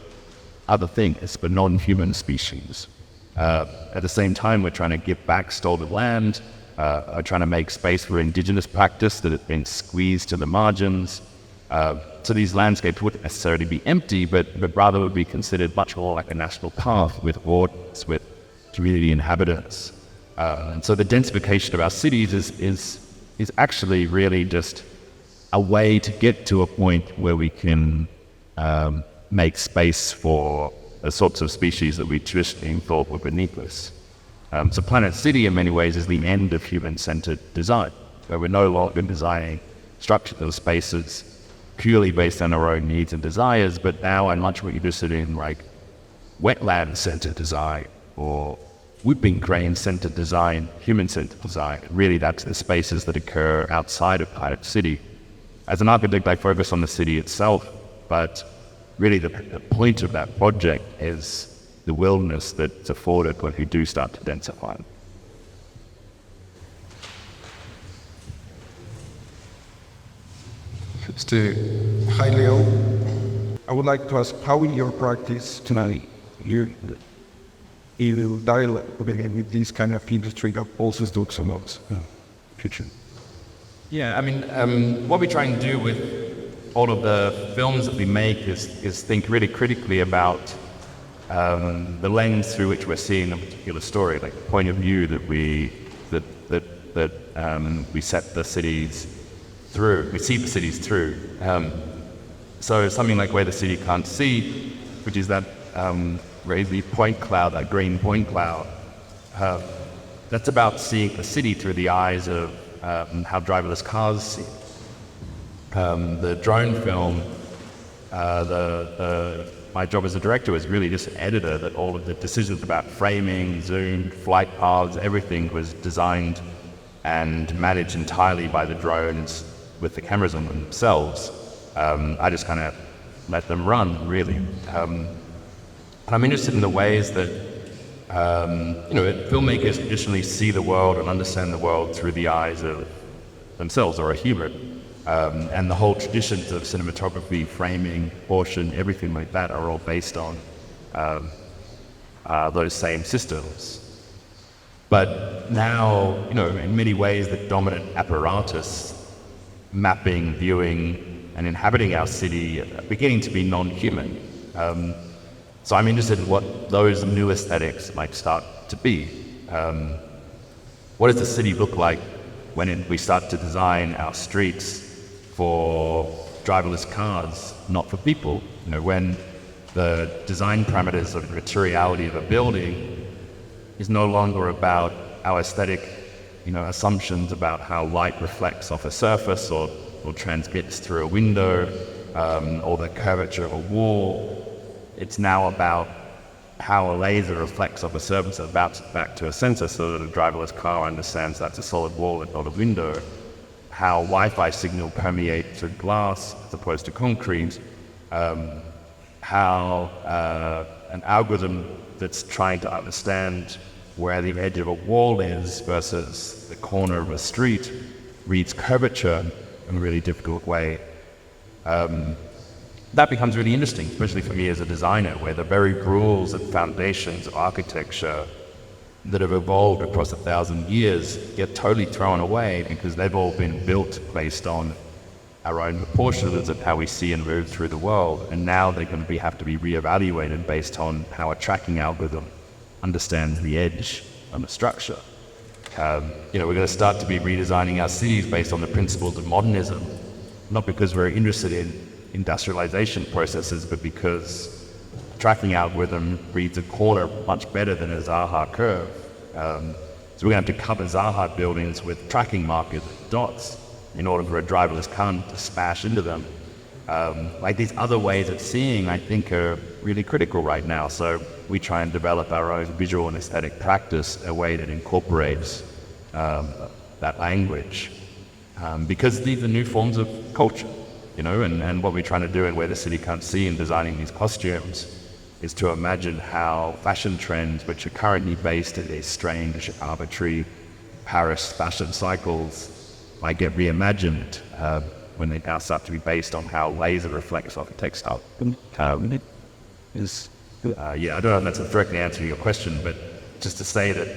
other things, for non-human species. At the same time, we're trying to give back stolen land, we're trying to make space for indigenous practice that has been squeezed to the margins. So these landscapes wouldn't necessarily be empty, but rather would be considered much more like a national park with wardens, with community inhabitants. And so the densification of our cities is actually really just a way to get to a point where we can make space for the sorts of species that we traditionally thought were beneath us. So Planet City in many ways is the end of human-centered design, where we're no longer designing structural spaces purely based on our own needs and desires, but now I'm much more interested in like wetland-centered design or whooping crane-centered design, human-centered design. Really, that's the spaces that occur outside of Planet City. As an architect, I focus on the city itself, but really the point of that project is the wilderness that's afforded when we do start to densify. Hi, Leo. I would like to ask how in your practice tonight you dialogue with this kind of industry that also do some of future. Yeah, I mean, what we try and do with all of the films that we make is think really critically about the lens through which we're seeing a particular story, like the point of view that we set the cities through. We see the cities through. So something like Where the City Can't See, which is that crazy point cloud, that green point cloud, that's about seeing the city through the eyes of how driverless cars see. The drone film, my job as a director was really just an editor, that all of the decisions about framing, zoom, flight paths, everything was designed and managed entirely by the drones with the cameras on themselves. I just kind of let them run, really. I'm interested in the ways that filmmakers traditionally see the world and understand the world through the eyes of themselves or a human. And the whole traditions of cinematography, framing, proportion, everything like that are all based on those same systems. But now, in many ways, the dominant apparatus mapping, viewing, and inhabiting our city are beginning to be non-human. So I'm interested in what those new aesthetics might start to be. What does the city look like when we start to design our streets for driverless cars, not for people? When the design parameters of the materiality of a building is no longer about our aesthetic, assumptions about how light reflects off a surface or transmits through a window, or the curvature of a wall. It's now about how a laser reflects off a surface and bounces back to a sensor so that a driverless car understands that's a solid wall and not a window. How Wi-Fi signal permeates through glass as opposed to concrete. How an algorithm that's trying to understand where the edge of a wall is versus the corner of a street reads curvature in a really difficult way. That becomes really interesting, especially for me as a designer, where the very rules and foundations of architecture that have evolved across 1,000 years get totally thrown away because they've all been built based on our own proportions of how we see and move through the world. And now they're going to have to be reevaluated based on how a tracking algorithm understands the edge of the structure. We're going to start to be redesigning our cities based on the principles of modernism, not because we're interested in industrialization processes, but because a tracking algorithm reads a corner much better than a Zaha curve. So we're going to have to cover Zaha buildings with tracking markers, dots, in order for a driverless car to smash into them. Like these other ways of seeing, I think, are really critical right now. So we try and develop our own visual and aesthetic practice, a way that incorporates that language. Because these are new forms of culture. and what we're trying to do and where the city can't see in designing these costumes is to imagine how fashion trends, which are currently based in these strange, arbitrary Paris fashion cycles, might get reimagined when they now start to be based on how laser reflects off a textile. I don't know if that's directly answering your question, but just to say that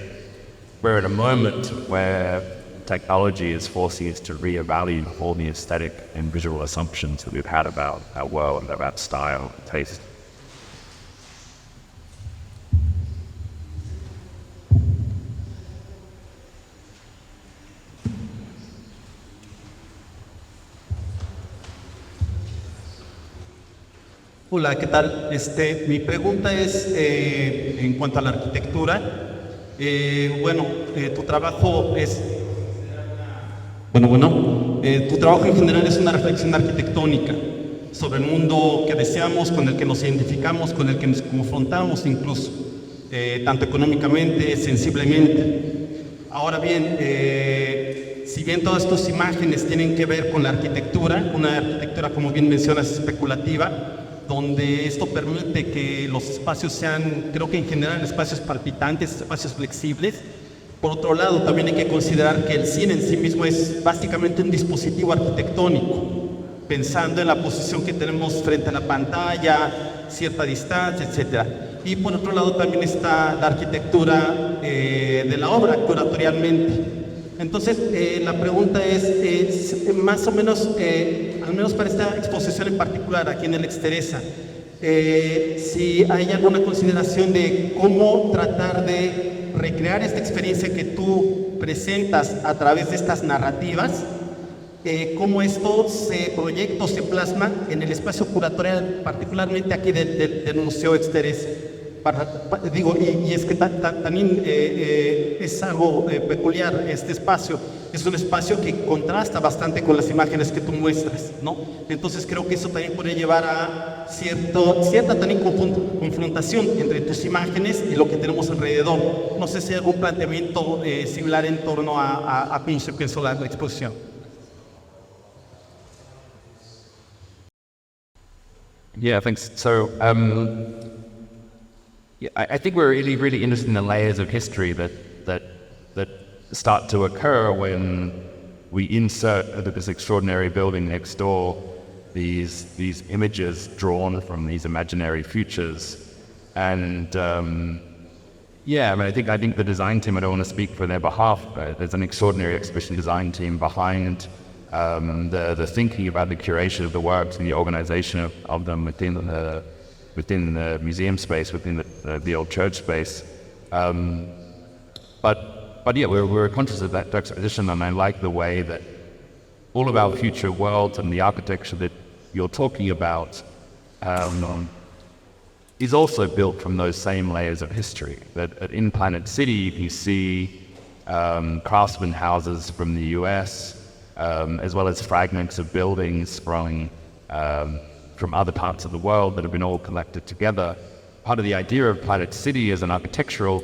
we're at a moment where technology is forcing us to reevaluate all the aesthetic and visual assumptions that we've had about our world and about style and taste. Hola, ¿qué tal? Mi pregunta es en cuanto a la arquitectura. Tu trabajo es... tu trabajo en general es una reflexión arquitectónica sobre el mundo que deseamos, con el que nos identificamos, con el que nos confrontamos incluso, tanto económicamente, sensiblemente. Ahora bien, si bien todas estas imágenes tienen que ver con la arquitectura, una arquitectura, como bien mencionas, especulativa, donde esto permite que los espacios sean, creo que en general, espacios palpitantes, espacios flexibles. Por otro lado, también hay que considerar que el cine en sí mismo es básicamente un dispositivo arquitectónico, pensando en la posición que tenemos frente a la pantalla, cierta distancia, etc. Y por otro lado también está la arquitectura de la obra, curatorialmente. Entonces, la pregunta es más o menos, al menos para esta exposición en particular, aquí en el Ex Teresa, si hay alguna consideración de cómo tratar de recrear esta experiencia que tú presentas a través de estas narrativas, cómo esto se proyecta o se plasma en el espacio curatorial, particularmente aquí del Museo Ex Teresa. Y es que también es algo peculiar este espacio. Es un espacio que contrasta bastante con las imágenes que tú muestras, ¿no? Entonces creo que eso también puede llevar a cierta también confrontación entre tus imágenes y lo que tenemos alrededor. No sé si hay algún planteamiento similar en torno a cómo se pensó la exposición. Yeah, thanks. So, I think we're really interested in the layers of history that start to occur when we insert into this extraordinary building next door these images drawn from these imaginary futures. And I think the design team, I don't want to speak for their behalf, but there's an extraordinary exhibition design team behind the thinking about the curation of the works and the organization of them within the museum space, within the old church space. We're conscious of that exposition, and I like the way that all of our future worlds and the architecture that you're talking about is also built from those same layers of history. That in Planet City you see craftsman houses from the US, as well as fragments of buildings from other parts of the world that have been all collected together. Part of the idea of Planet City as an architectural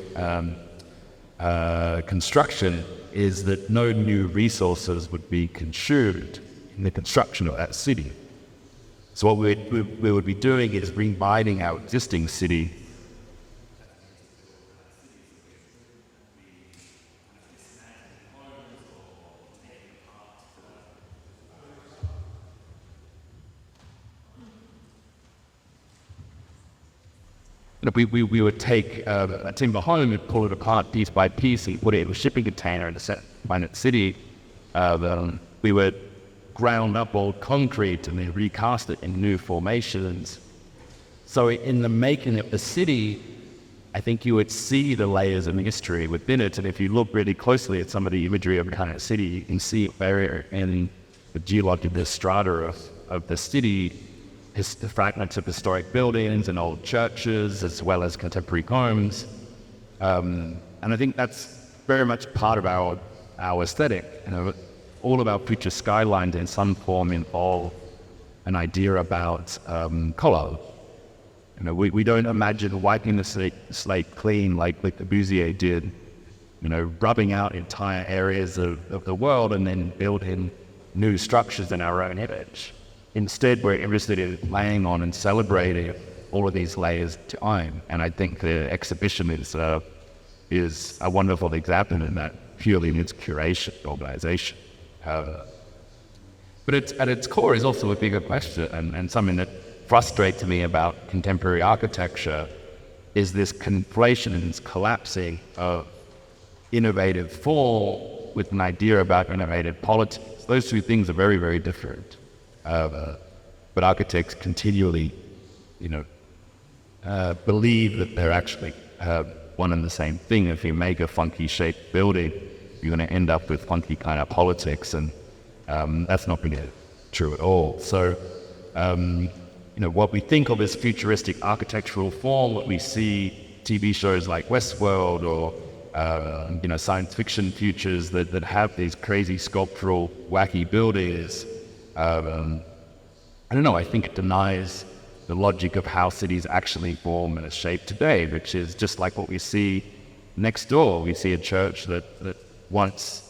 construction is that no new resources would be consumed in the construction of that city. So what we would be doing is reminding our existing city we would take a timber home and pull it apart piece by piece and put it in a shipping container in the Planet City. We would ground up old concrete and then recast it in new formations. So in the making of the city, I think you would see the layers of history within it. And if you look really closely at some of the imagery of Planet City, you can see it in the geological strata of the city, the fragments of historic buildings and old churches, as well as contemporary homes. And I think that's very much part of our aesthetic. All of our future skylines in some form involve an idea about color. We don't imagine wiping the slate clean like Le Corbusier did, rubbing out entire areas of the world and then building new structures in our own image. Instead, we're interested in laying on and celebrating all of these layers of time. And I think the exhibition is a wonderful example in that, purely in its curation, organization. But it's, at its core is also a bigger question, and something that frustrates me about contemporary architecture is this conflation and this collapsing of innovative form with an idea about innovative politics. Those two things are very, very different. But architects continually, believe that they're actually one and the same thing. If you make a funky shaped building, you're going to end up with funky kind of politics, and that's not really true at all. So, what we think of as futuristic architectural form, what we see TV shows like Westworld or science fiction futures that have these crazy sculptural, wacky buildings. I don't know, I think it denies the logic of how cities actually form and are shaped today, which is just like what we see next door. We see a church that once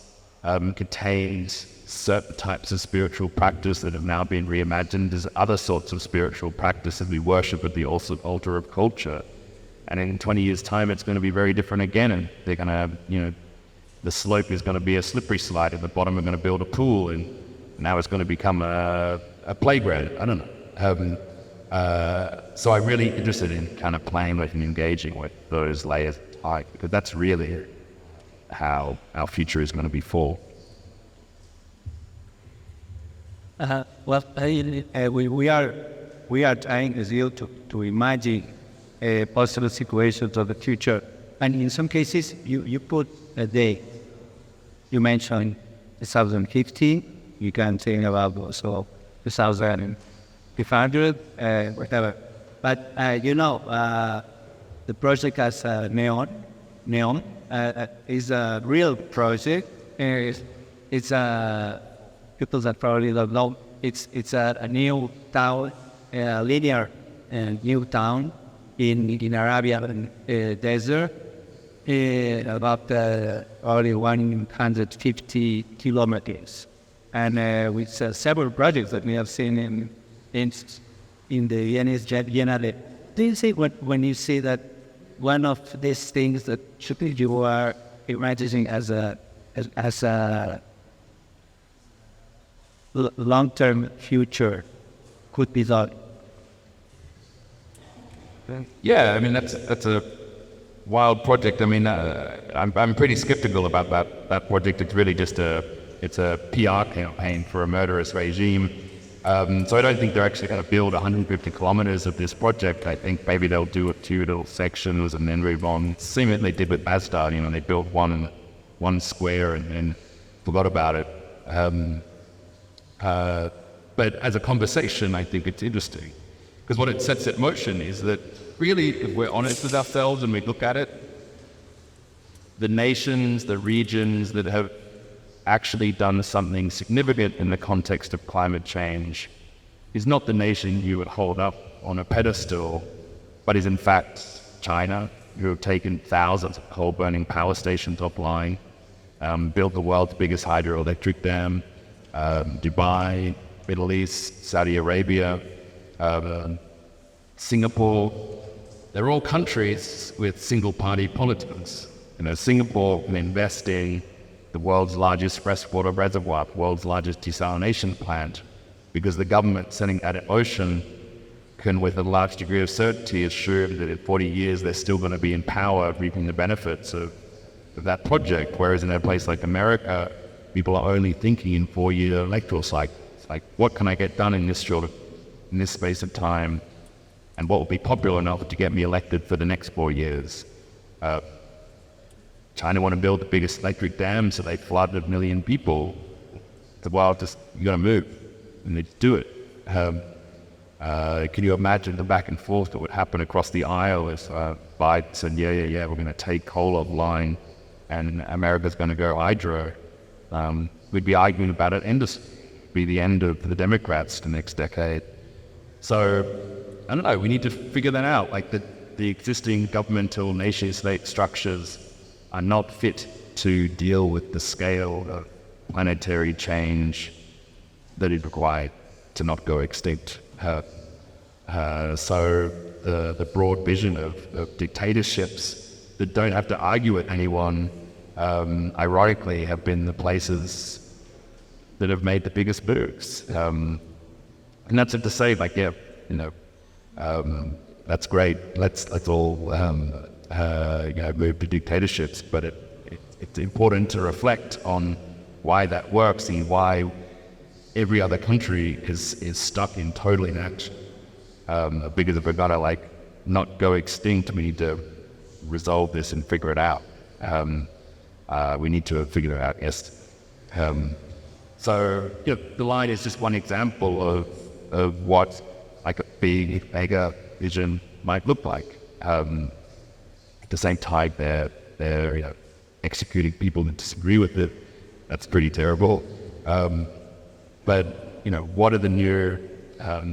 contains certain types of spiritual practice that have now been reimagined as other sorts of spiritual practices we worship at the altar of culture. And in 20 years' time, it's going to be very different again, and they're going to, the slope is going to be a slippery slide. At the bottom, we're going to build a pool, and now it's going to become a playground. I don't know. So I'm really interested in kind of playing with and engaging with those layers of time, because that's really how our future is going to be formed. We are trying as you to imagine possible situations of the future, and in some cases you put a date. You mentioned 2050. You can think about also 2500, whatever. But the project has Neon. Neon is a real project. It's a people that probably don't know. It's a new town, linear new town in Arabian desert, about only 150 kilometers, and with several projects that we have seen in the Venice Biennale. Do you see when you see that one of these things that you are imagining as a long-term future could be done? Yeah, I mean that's a wild project. I mean, I'm pretty skeptical about that project. It's really just a PR campaign for a murderous regime. So I don't think they're actually going to build 150 kilometers of this project. I think maybe they'll do a few little sections and then move on. Same as they did with Masdar. They built one square and then forgot about it. But as a conversation, I think it's interesting, because what it sets in motion is that really, if we're honest with ourselves and we look at it, the nations, the regions that have actually done something significant in the context of climate change is not the nation you would hold up on a pedestal, but is in fact China, who have taken thousands of coal-burning power stations offline, built the world's biggest hydroelectric dam, Dubai, Middle East, Saudi Arabia, Singapore. They're all countries with single-party politics. Singapore can invest in the world's largest freshwater reservoir, the world's largest desalination plant, because the government setting that in motion can, with a large degree of certainty, assure that in 40 years they're still going to be in power, reaping the benefits of that project. Whereas in a place like America, people are only thinking in 4-year electoral cycles. Like, what can I get done in this space of time, and what will be popular enough to get me elected for the next 4 years? China want to build the biggest electric dam, so they flood 1 million people. Well, you got to move, and they do it. Can you imagine the back and forth that would happen across the aisle if Biden said, yeah, we're going to take coal offline, and America's going to go hydro? We'd be arguing about it endlessly. It'd be the end of the Democrats the next decade. So, I don't know, we need to figure that out. Like, the existing governmental nation-state structures are not fit to deal with the scale of planetary change that is required. to not go extinct. So the broad vision of dictatorships that don't have to argue with anyone, ironically, have been the places that have made the biggest moves. And that's it to say, like, yeah, you know, that's great. Let's all move to dictatorships, but it's important to reflect on why that works and why every other country is stuck in total inaction. Because if we're gonna like not go extinct, we need to resolve this and figure it out. We need to figure it out, yes. So you know, the line is just one example of what like a big mega vision might look like. At the same time, they're you know, executing people that disagree with it. That's pretty terrible. But you know, what are the new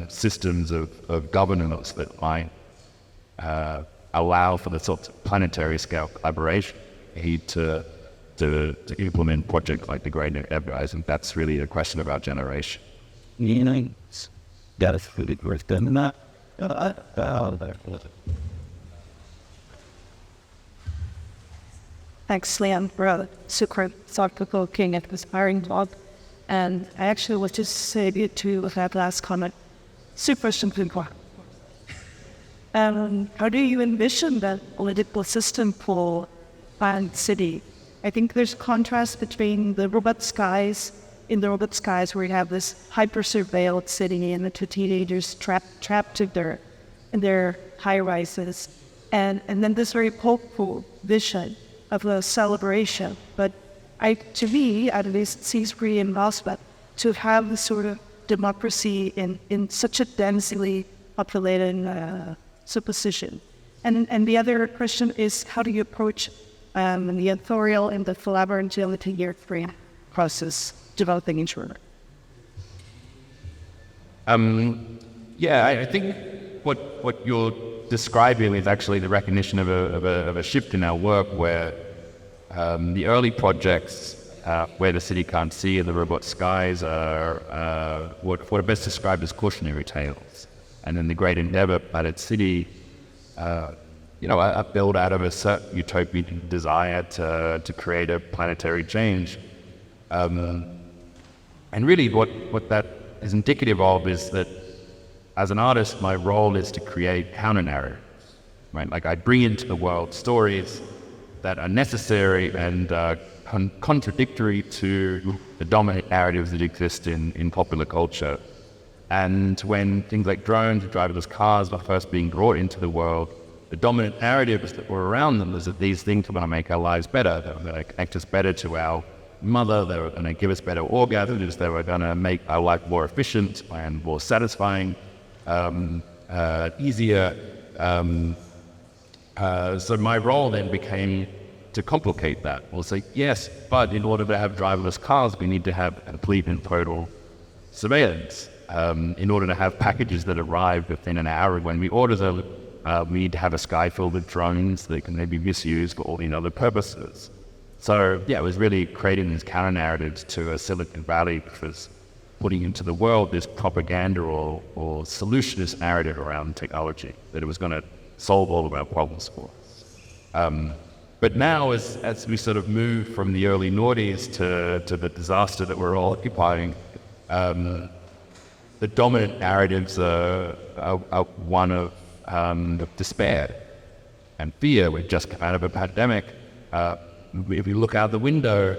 systems of governance that might allow for the sorts of planetary scale collaboration need to implement projects like the Great Enterprise? And that's really a question of our generation. Thanks, Liam, for a super thought-provoking and inspiring talk. And I actually was just saying to that last comment, super simple. How do you envision that political system for planned city? I think there's contrast between the robot skies, in the robot skies where you have this hyper-surveilled city and the two teenagers trapped in their high-rises, and then this very hopeful vision of a celebration. But to me, at least, it seems pretty impossible to have this sort of democracy in such a densely populated supposition. And the other question is, how do you approach the authorial and the collaborative year three process developing insurance? Yeah, I think what you're describing is actually the recognition of a shift in our work where the early projects where the city can't see and the robot skies are what are best described as cautionary tales. And then the great endeavor, Planet City, are built out of a certain utopian desire to create a planetary change. And really what that is indicative of is that as an artist, my role is to create counter-narratives, right? Like I bring into the world stories that are necessary and contradictory to the dominant narratives that exist in popular culture. And when things like drones and driverless cars were first being brought into the world, the dominant narratives that were around them was that these things were going to make our lives better. They were going to connect us better to our mother. They were going to give us better orgasms. They were going to make our life more efficient and more satisfying, easier. So my role then became to complicate that. We'll say, yes, but in order to have driverless cars, we need to have complete and total surveillance. In order to have packages that arrive within an hour when we order them, we need to have a sky filled with drones that can maybe be misused for all these other purposes. So yeah, it was really creating these counter narratives to a Silicon Valley, which was putting into the world this propaganda or solutionist narrative around technology, that it was going to solve all of our problems for us. But now, as we sort of move from the early noughties to the disaster that we're all occupying, the dominant narratives are one of despair and fear. We've just come out of a pandemic. If we look out the window,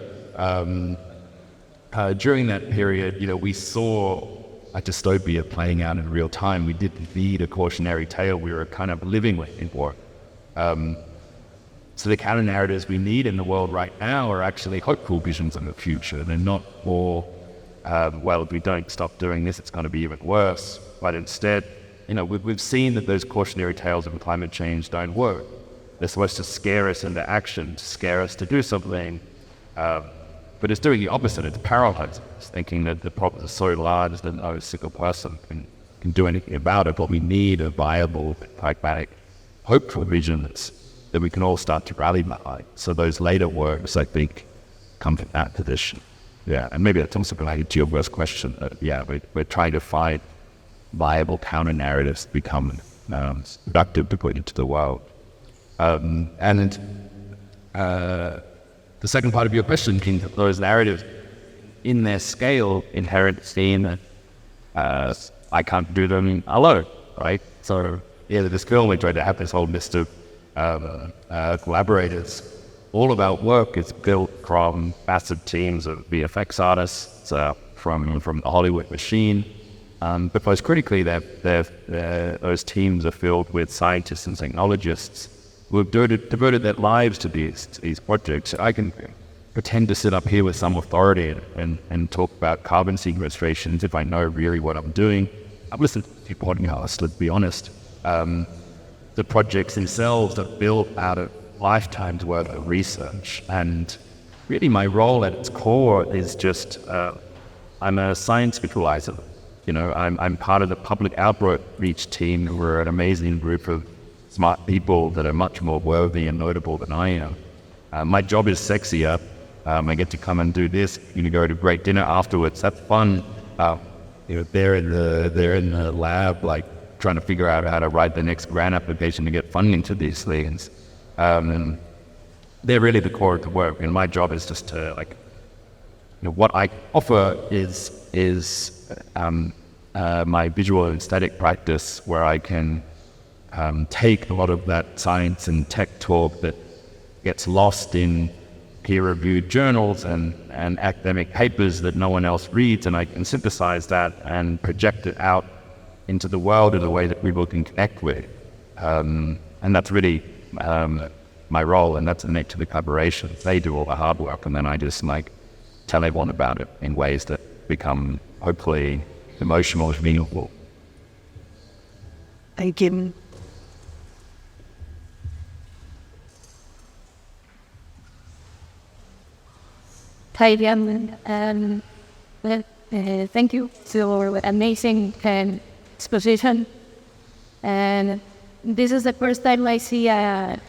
during that period, we saw a dystopia playing out in real time. We didn't need a cautionary tale. We were kind of living in war. So the counter narratives we need in the world right now are actually hopeful visions of the future. They're not more, well, if we don't stop doing this, it's going to be even worse. But instead, we've seen that those cautionary tales of climate change don't work. They're supposed to scare us into action, to scare us to do something. But it's doing the opposite. It's paralyzing us, thinking that the problems are so large that no single person can do anything about it. But we need a viable, pragmatic, hopeful vision that we can all start to rally behind. So those later works, I think, come from that position. Yeah, and maybe that's also related to your first question. We're trying to find viable counter narratives to become productive to put into the world. The second part of your question, those narratives, in their scale, inherent in I can't do them alone, right? So, this film, we tried to have this whole list of collaborators. All of our work is built from massive teams of VFX artists from the Hollywood machine. But most critically, those teams are filled with scientists and technologists who have devoted their lives to these projects. I can pretend to sit up here with some authority and talk about carbon sequestrations if I know really what I'm doing. I've listened to a few podcasts, let's be honest. The projects themselves are built out of lifetimes worth of research, and really my role at its core is just I'm a science visualizer. I'm part of the public outreach team. We're an amazing group of smart people that are much more worthy and notable than I am. My job is sexier. I get to come and do this. Go to great dinner afterwards. That's fun. They're in the lab, like trying to figure out how to write the next grant application to get funding to these things. And they're really the core of the work. And my job is just to what I offer is my visual and aesthetic practice, where I can take a lot of that science and tech talk that gets lost in peer-reviewed journals and academic papers that no one else reads, and I can synthesize that and project it out into the world in a way that people can connect with. And that's really my role, and that's the nature of the collaboration. They do all the hard work, and then I just tell everyone about it in ways that become hopefully emotional and meaningful. Thank you. Hi, Adriá, and thank you for amazing exposition. And this is the first time I see a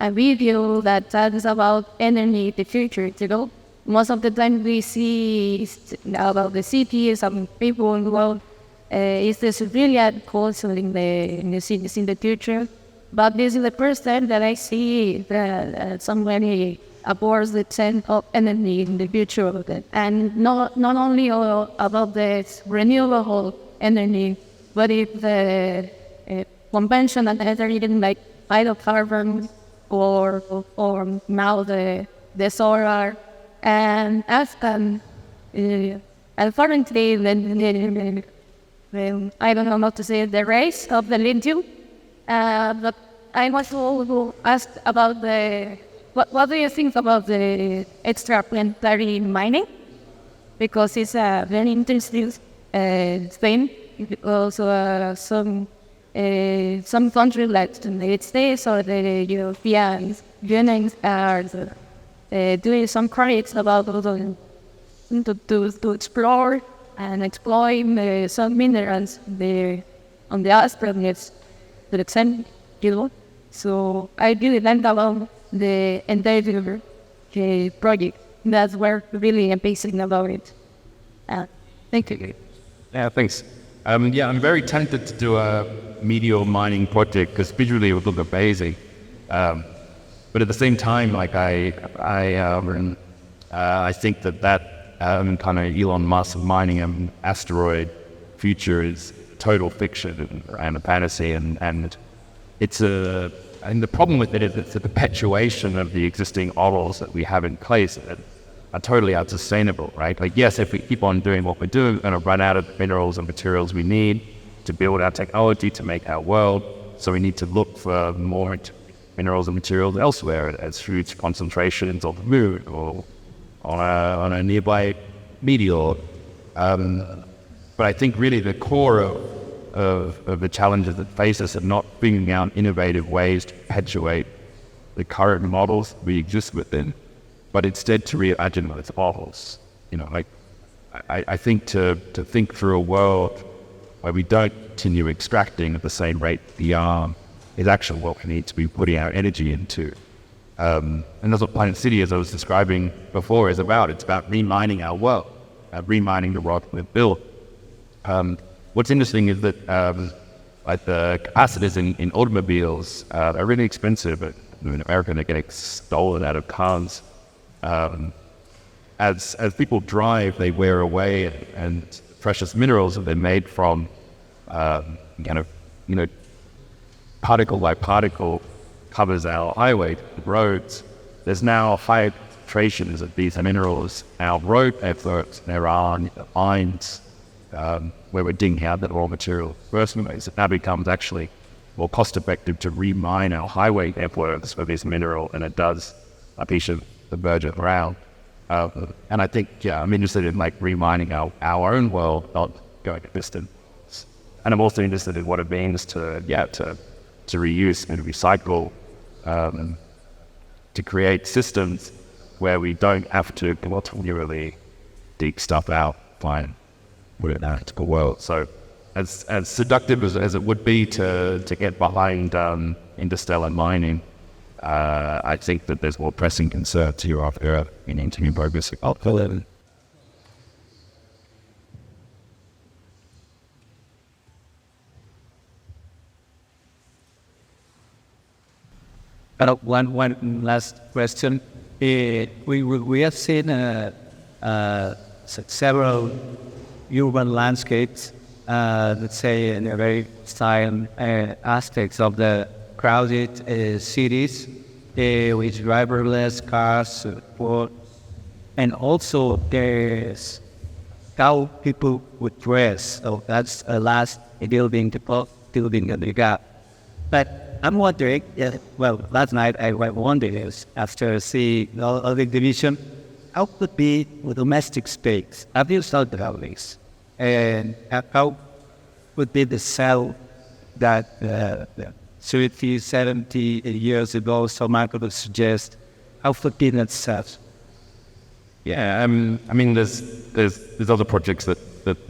video that talks about energy in the future. Most of the time we see about the city, some people in the world. Is this really a culture in the cities in the future? But this is the first time that I see that somebody aborts the sense of energy in the future of it. And not only about the renewable energy, but if the conventional energy like hydrocarbon or now the solar. And currently, I don't know how to say the race of the lithium, but I want to ask about what do you think about the extraplanetary mining? Because it's a very interesting thing. Also, some countries like the United States or the European Union are doing some projects about to explore and exploit some minerals on the earth planets to the extent, So I really learned about the entire project. That's where really amazing about it. Thank you. Yeah, thanks. I'm very tempted to do a meteor mining project because visually it would look amazing. But at the same time, I think that kind of Elon Musk mining an asteroid future is total fiction and a fantasy, and it's and the problem with it is it's a perpetuation of the existing models that we have in place that are totally unsustainable, right? Yes, if we keep on doing what we're doing, we're going to run out of the minerals and materials we need to build our technology, to make our world. So we need to look for more minerals and materials elsewhere, as huge concentrations on the moon or on a nearby meteor. But I think really the core of the challenges that face us are not figuring out innovative ways to perpetuate the current models we exist within, but instead to reimagine those models. I think to think through a world where we don't continue extracting at the same rate we are is actually what we need to be putting our energy into. And that's what Planet City, as I was describing before, is about. It's about remining our world, remining the world we've built. What's interesting is that like the capacitors in automobiles are really expensive. In America, they're getting stolen out of cars. As people drive, they wear away, and precious minerals that they're made from, particle by particle covers our highway, the roads. There's now high concentrations of these minerals. Our road networks, there are mines where we're digging out that raw material first place. It now becomes actually more cost effective to remine our highway networks for this mineral than it does a piece of the virgin ground. And I think, I'm interested in like remining our own world, not going a distance. And I'm also interested in what it means to reuse and recycle, to create systems where we don't have to continually dig stuff out, find put it out into the world. So as seductive as it would be to get behind interstellar mining, I think that there's more pressing concerns here after we need to be focusing on it. One last question. We have seen several urban landscapes, let's say in a very style aspects of the crowded cities with driverless cars, and also there's how people would dress. So that's a last building in the gap. But I'm wondering, last night I wondered, after seeing all the division, how could be the domestic space? Have you thought about this? And how would be the cell that 30, 70 years ago someone could suggest? How would be that set? Yeah, I mean, there's other projects that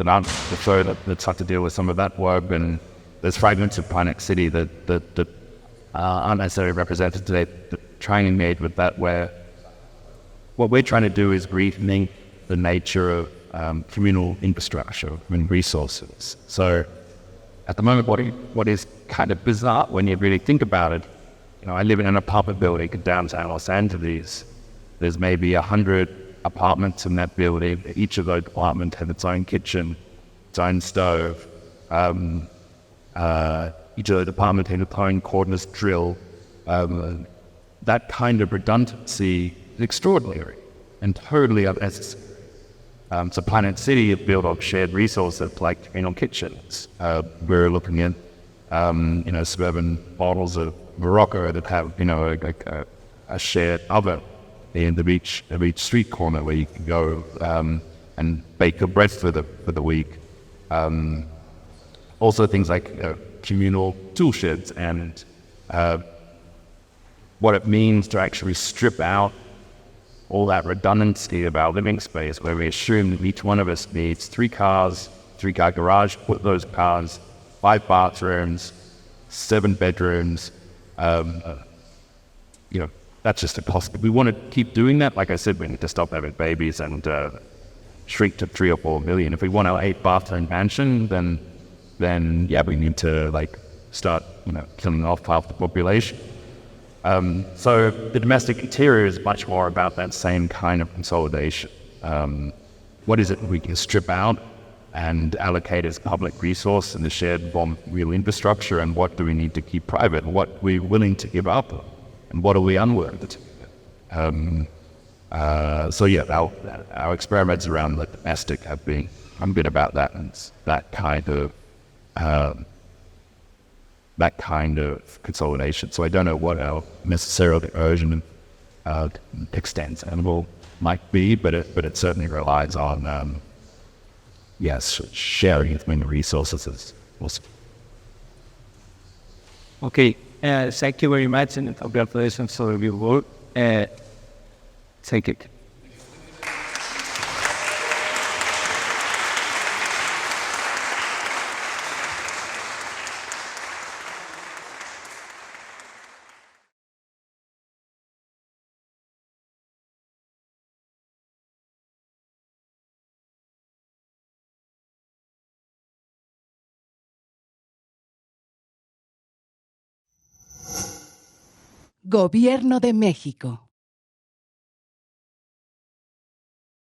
aren't the show that start to deal with some of that work, and there's fragments of Planet City that aren't necessarily represented today, that trying to engage with that, where what we're trying to do is rethink the nature of communal infrastructure and resources. So at the moment, what is kind of bizarre when you really think about it, I live in an apartment building in downtown Los Angeles. There's maybe 100 apartments in that building. Each of those apartments have its own kitchen, its own stove. Each of the departments has its own cordless drill. That kind of redundancy is extraordinary and totally unnecessary. So Planet City is built on shared resources like communal kitchens. We're looking at suburban models of Morocco that have a shared oven in each street corner where you can go and bake your bread for the week. Also things like communal tool sheds and what it means to actually strip out all that redundancy of our living space, where we assume that each one of us needs 3 cars, 3-car garage, put those cars, 5 bathrooms, 7 bedrooms. That's just impossible. If we want to keep doing that, like I said, we need to stop having babies and shrink to 3 or 4 million. If we want our 8-bathroom mansion, then we need to start killing off half the population. So the domestic interior is much more about that same kind of consolidation. What is it we can strip out and allocate as public resource in the shared real infrastructure, and what do we need to keep private, and what we're willing to give up, and what are we unwilling to do? Our experiments around the domestic have been, I'm good about that, and that kind of consolidation. So I don't know what our necessarily version of extends animal might be, but it certainly relies on sharing between the resources. Okay, thank you very much, and congratulations for your work. Thank you. Gobierno de México.